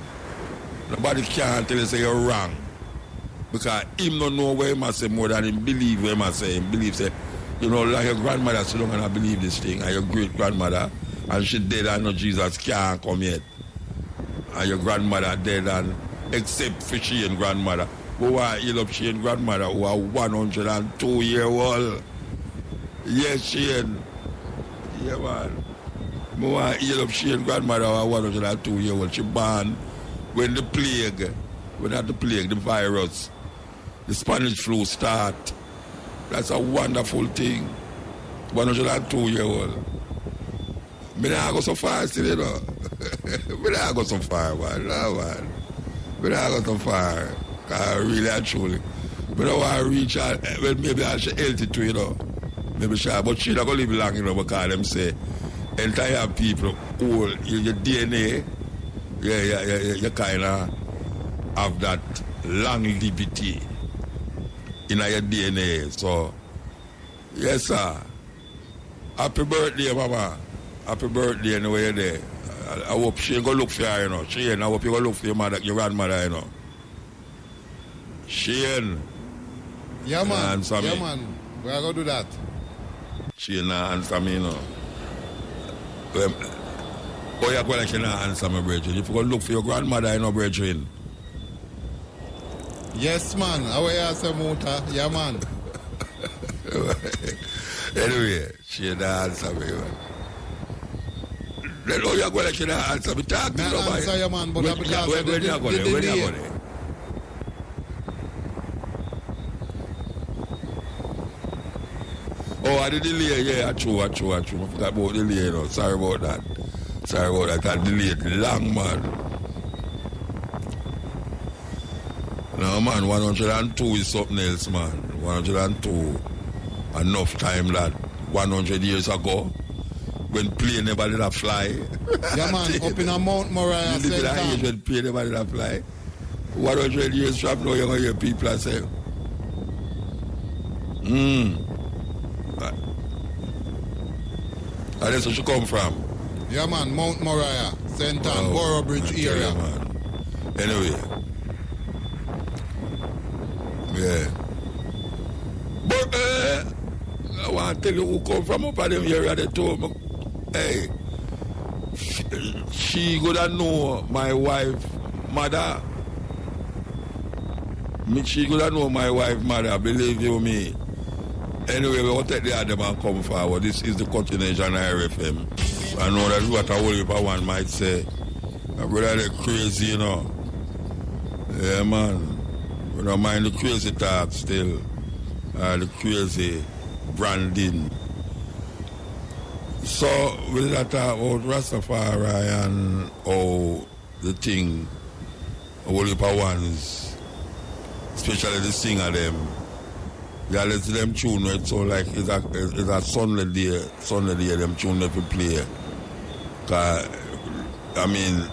Speaker 1: Nobody can tell you say you're wrong. Because him don't know what he must say more than him believe what he must say. Him believe say, you know, like your grandmother still don't gonna believe this thing, and your great grandmother, and she dead and no Jesus can't come yet. And your grandmother dead and except for she and grandmother. Who are ill up she and grandmother who are 102-year-old. Yes, she and yeah man. Who are ill up she and grandmother who are 102-year-old. She born when the plague, the virus, the Spanish flu start. That's a wonderful thing. 102-year-old. Me not go so far still, you know. Me not go so far, man. No, man. Me not go so far. Because really and truly. Me don't want to reach out. Well, maybe I should healthy too, you know. Maybe sure. But she not going to live long, you know, because them say entire people, all your DNA, you kind of have that longevity in your DNA. So, yes, sir. Happy birthday, mama. Happy birthday anyway you're there. I hope she ain't going to look for her, you know. She ain't. I hope you going to look for your mother, your grandmother, you know. She ain't.
Speaker 3: Yeah, man. Yeah, man. We are going to do that.
Speaker 1: She ain't answer me, you know. Oh, you're going to answer me, brethren. If you going to look for your grandmother, you know, brethren.
Speaker 3: Yes, man. How are you, say, Muta? Yeah, man.
Speaker 1: Anyway, she ain't answer me, man. Then oh, you're going to answer me. Talk to me,
Speaker 3: nobody. Answer you, man, but
Speaker 1: when you go there? Oh, I did delay, yeah, true. I forgot about delay, you know. Sorry about that. I delayed long, man. No, man, 102 is something else, man. 102. Enough time that 100 years ago, when plane never did a fly.
Speaker 3: Yeah, man, up in a Mount Moriah,
Speaker 1: you live in an age when plane never did a fly. 100 years from now, you're going to hear people say, and that's where she come from.
Speaker 3: Yeah, man, Mount Moriah, St. Ann, Borough Bridge area.
Speaker 1: You, man. Anyway. Yeah. But, want to tell you who come from up at them area. They told me, hey, she gonna know my wife, mother. She gonna know my wife, mother. Believe you me. Anyway, we will take the other man come forward. This is the continuation of RFM. I know that's what a whole heap of one might say. My brother, they're crazy, you know. Yeah, man. We don't mind the crazy talk still. The crazy branding. So, we'll talk about Rastafari and how the thing, a whole heap of ones, especially the singer them. Yeah, let's them tune it so like it's a Sunday day them tune it to play. Cause I mean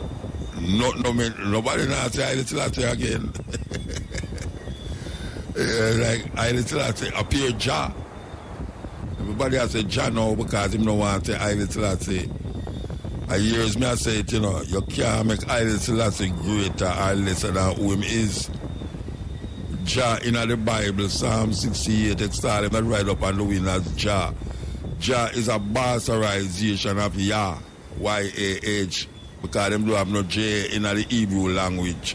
Speaker 1: nobody now say Haile Selassie again. Like Haile Selassie appear Jah. Everybody has said Jah now because him no want to say Haile Selassie. I years me I say it, you know, you can't make Haile Selassie greater or lesser than who him is. Jah in the Bible, Psalm 68, it started right up on the wing as Jah. Jah is a bastardization of Yah, Y-A-H, because them don't have no J in the Hebrew language.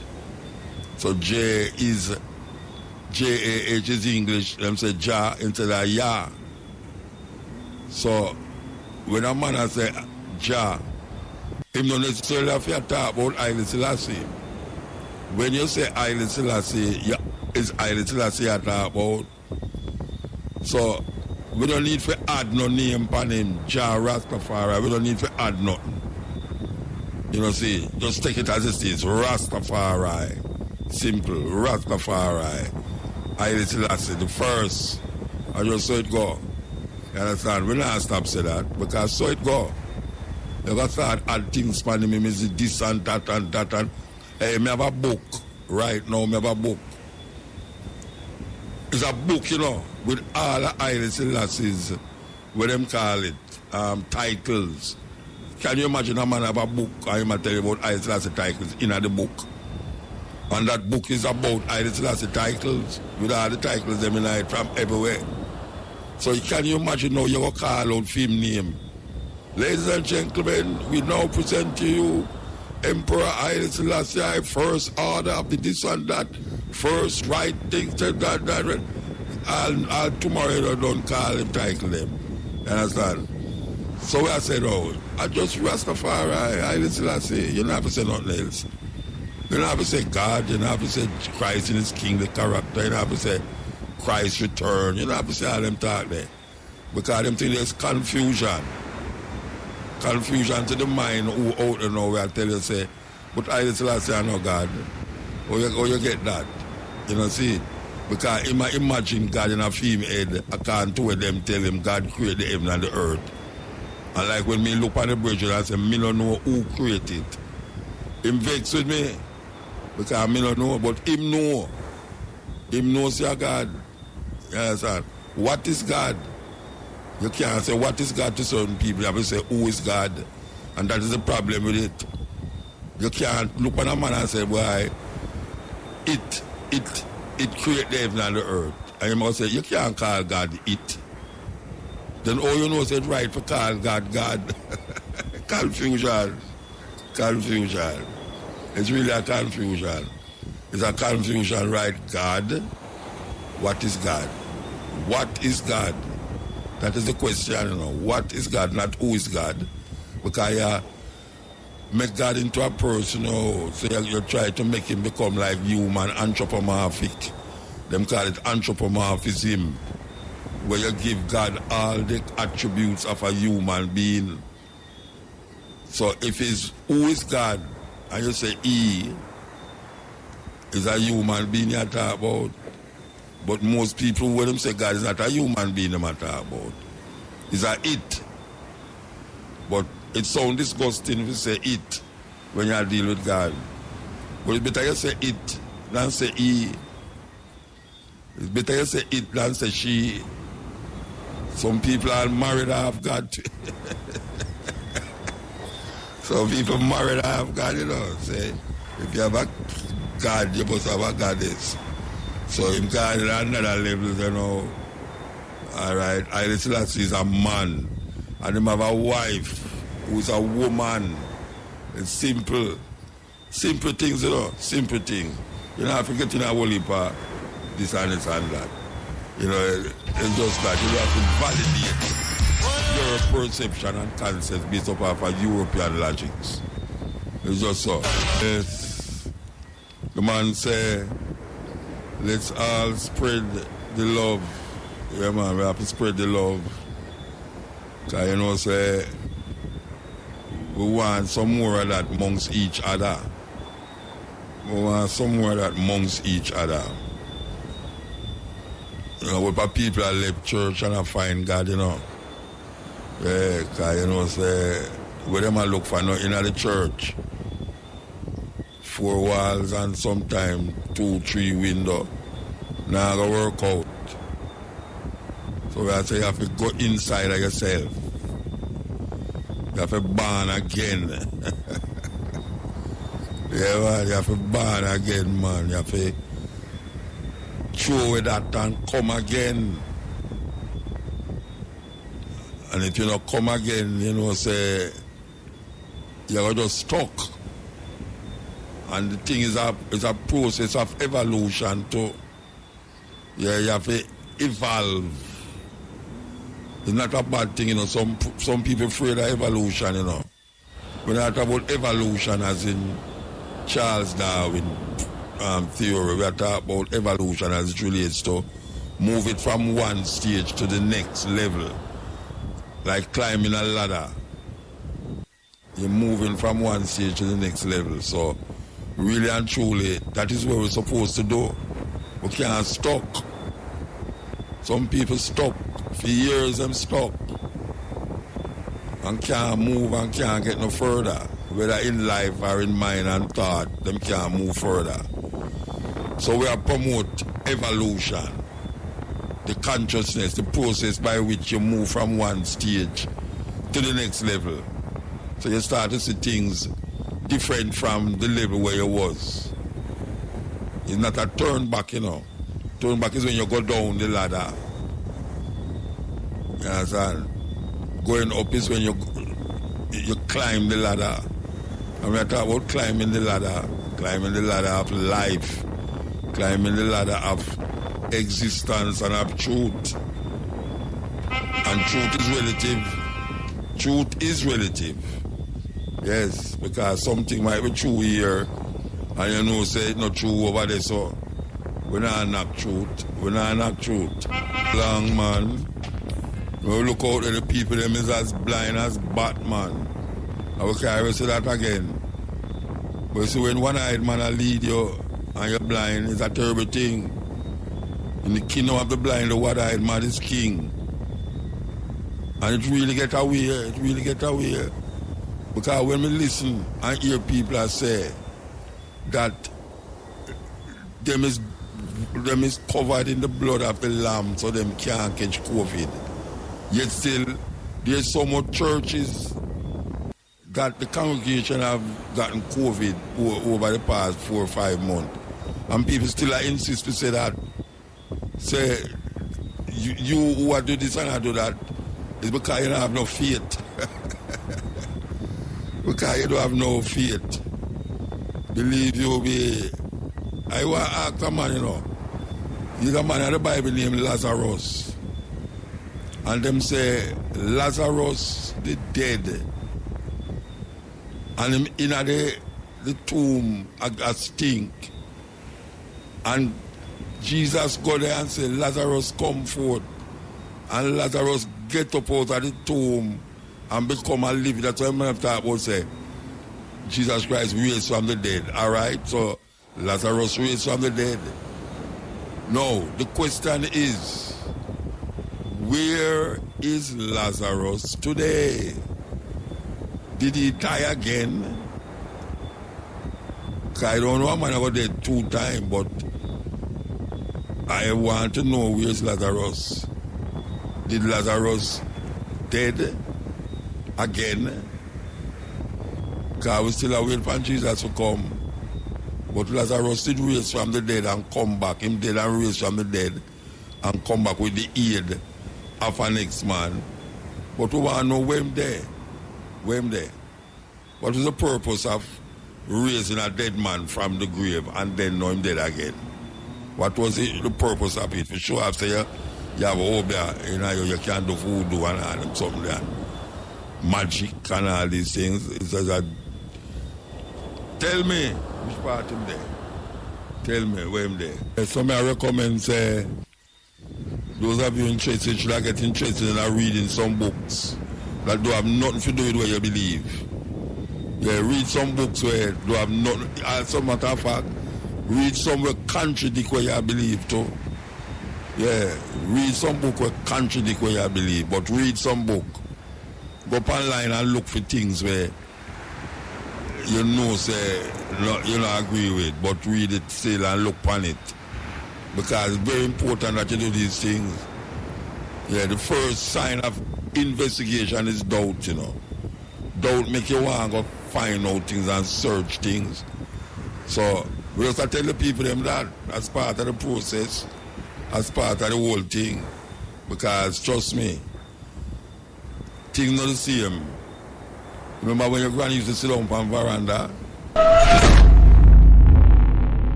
Speaker 1: So J is, J-A-H is English, them say Jah instead of Yah. So when a man say Jah, him don't necessarily have to talk about Haile Selassie. When you say Haile Selassie, is Haile Selassie I talk about. So we don't need to add no name upon him, Jah Rastafari. We don't need to add nothing. You know, see, just take it as it is. Rastafari. Simple. Rastafari. Haile Selassie, the first. I just saw it go. You understand? We not stop say that because so it go. You got to start add things upon him, is this and that and that and hey, me have a book right now, me have a book. It's a book, you know, with all the Haile Selassie's, what them call it, titles. Can you imagine a man have a book and he might tell you about Haile Selassie titles in the book? And that book is about Haile Selassie titles, with all the titles them in it from everywhere. So can you imagine now you go call out film name? Ladies and gentlemen, we now present to you Emperor Haile Selassie, first order of the this and that, first right things, that. And tomorrow you don't call him, title them. You understand? So I said, oh, I just Rastafari, Haile Selassie. You don't have to say nothing else. You don't have to say God, you don't have to say Christ in his king, the character, you don't have to say Christ return, you don't have to say all them talk there. Because them think there's confusion. Confusion to the mind who out there now where I tell you say, but Haile Selassie are no God. Or you get that. You know, see? Because imagine God in a female head, I can't do them tell him God created the heaven and the earth. And like when me look on the bridge and I say, me don't know who created it. Him vex with me. Because me don't know, but him know. Him knows your God. You understand? What is God? You can't say what is God to certain people. You have to say who is God. And that is the problem with it. You can't look on a man and say, why it create the heaven and the earth. And you must say, you can't call God it. Then all you know is it's right for call God God. Confusion. Confusion. It's really a confusion. It's a confusion, right? God. What is God? What is God? That is the question, you know. What is God, not who is God? Because you make God into a person, you know, so you try to make him become like human, anthropomorphic. Them call it anthropomorphism, where you give God all the attributes of a human being. So if it's who is God, and you say he is a human being you talk about, but most people, when them say God is not a human being, they talk about. It's a it. But it sounds disgusting if you say it when you deal with God. But it's better you say it than say he. It's better you say it than say she. Some people are married half God. Some people married half God, you know. Say, if you have a God, you must have a goddess. So in God at another level, you know, All right, Haile Selassie is a man, and him have a wife who's a woman. It's simple things, you know, simple thing. You know, forgetting a whole heap of this and this and that. You know, it's just that you have to validate your perception and concepts based upon of European logics. It's just so. Yes. The man say, let's all spread the love. Yeah, man, we have to spread the love. Because, you know, say, we want some more of that amongst each other. We want some more of that amongst each other. You know, what people are left church and I find God, you know. Yeah, because, you know, say, where them I look for nothing at the church. 4 walls and sometimes 2-3 windows. Now go work out. So I say you have to go inside of yourself. You have to born again. Yeah, man, you have to born again, man. You have to throw away that and come again. And if you don't come again, you know, say, you're just stuck. And the thing is a process of evolution too. Yeah, you have to evolve. It's not a bad thing, you know. Some people afraid of evolution, you know. We're not about evolution as in Charles Darwin theory. We're talking about evolution as it relates to move it from one stage to the next level. Like climbing a ladder. You're moving from one stage to the next level. So, really and truly, that is what we're supposed to do. We can't stuck. Some people stuck. For years, them stuck. And can't move and can't get no further. Whether in life or in mind and thought, them can't move further. So we are promote evolution. The consciousness, the process by which you move from one stage to the next level. So you start to see things different from the level where you was. It's not a turn back, you know. Turn back is when you go down the ladder. You understand? Going up is when you climb the ladder. And we are talking about climbing the ladder of life, climbing the ladder of existence and of truth. And truth is relative. Truth is relative. Yes, because something might be true here, and you know, say it's not true over there, so we're not knock truth. We're not knock truth. Long man. We look out at the people, them is as blind as Batman. And we can't say that again. But you see, when one-eyed man will lead you and you're blind, it's a terrible thing. In the kingdom of the blind, the one-eyed man is king. And it really get away. Because when we listen and hear people say that them is covered in the blood of the Lamb so them can't catch COVID. Yet still, there's so much churches that the congregation have gotten COVID over the past 4 or 5 months. And people still insist to say that. Say, you who are do this and I do that, it's because you don't have no faith. Because you don't have no faith. Believe you be. I want to ask a man, you know. He's a man in the Bible named Lazarus. And them say, Lazarus, the dead. And him in the tomb, a stink. And Jesus go there and say, Lazarus, come forth. And Lazarus get up out of the tomb and become a living. That's what I'm going to talk about, say. Jesus Christ raised from the dead. All right? So, Lazarus raised from the dead. No, the question is, where is Lazarus today? Did he die again? I don't know, I'm going to dead 2 times, but I want to know where's Lazarus. Did Lazarus dead again? Because we still waiting for Jesus to come. But Lazarus did raise from the dead and come back. Him dead and raise from the dead and come back with the aid of a next man. But we want to know where him there. Where him there. What is the purpose of raising a dead man from the grave and then know him dead again? What was the purpose of it? For sure, after you have a hobby, you can do voodoo and something there. Magic and all these things. It's a, tell me which part him there. Tell me where him there. So I recommend say those of you interested should get interested in reading some books that do have nothing to do with what you believe. Yeah, read some books where do have nothing. As a matter of fact, read some where contradict what you believe too. Yeah, read some book where contradict what you believe, but read some book. Go up online and look for things where you know say you don't agree with, but read it still and look on it. Because it's very important that you do these things. Yeah, the first sign of investigation is doubt, Doubt make you want to go find out things and search things. So we just tell the people them that as part of the process, as part of the whole thing. Because trust me, things not the same. Remember when your granny used to sit on veranda?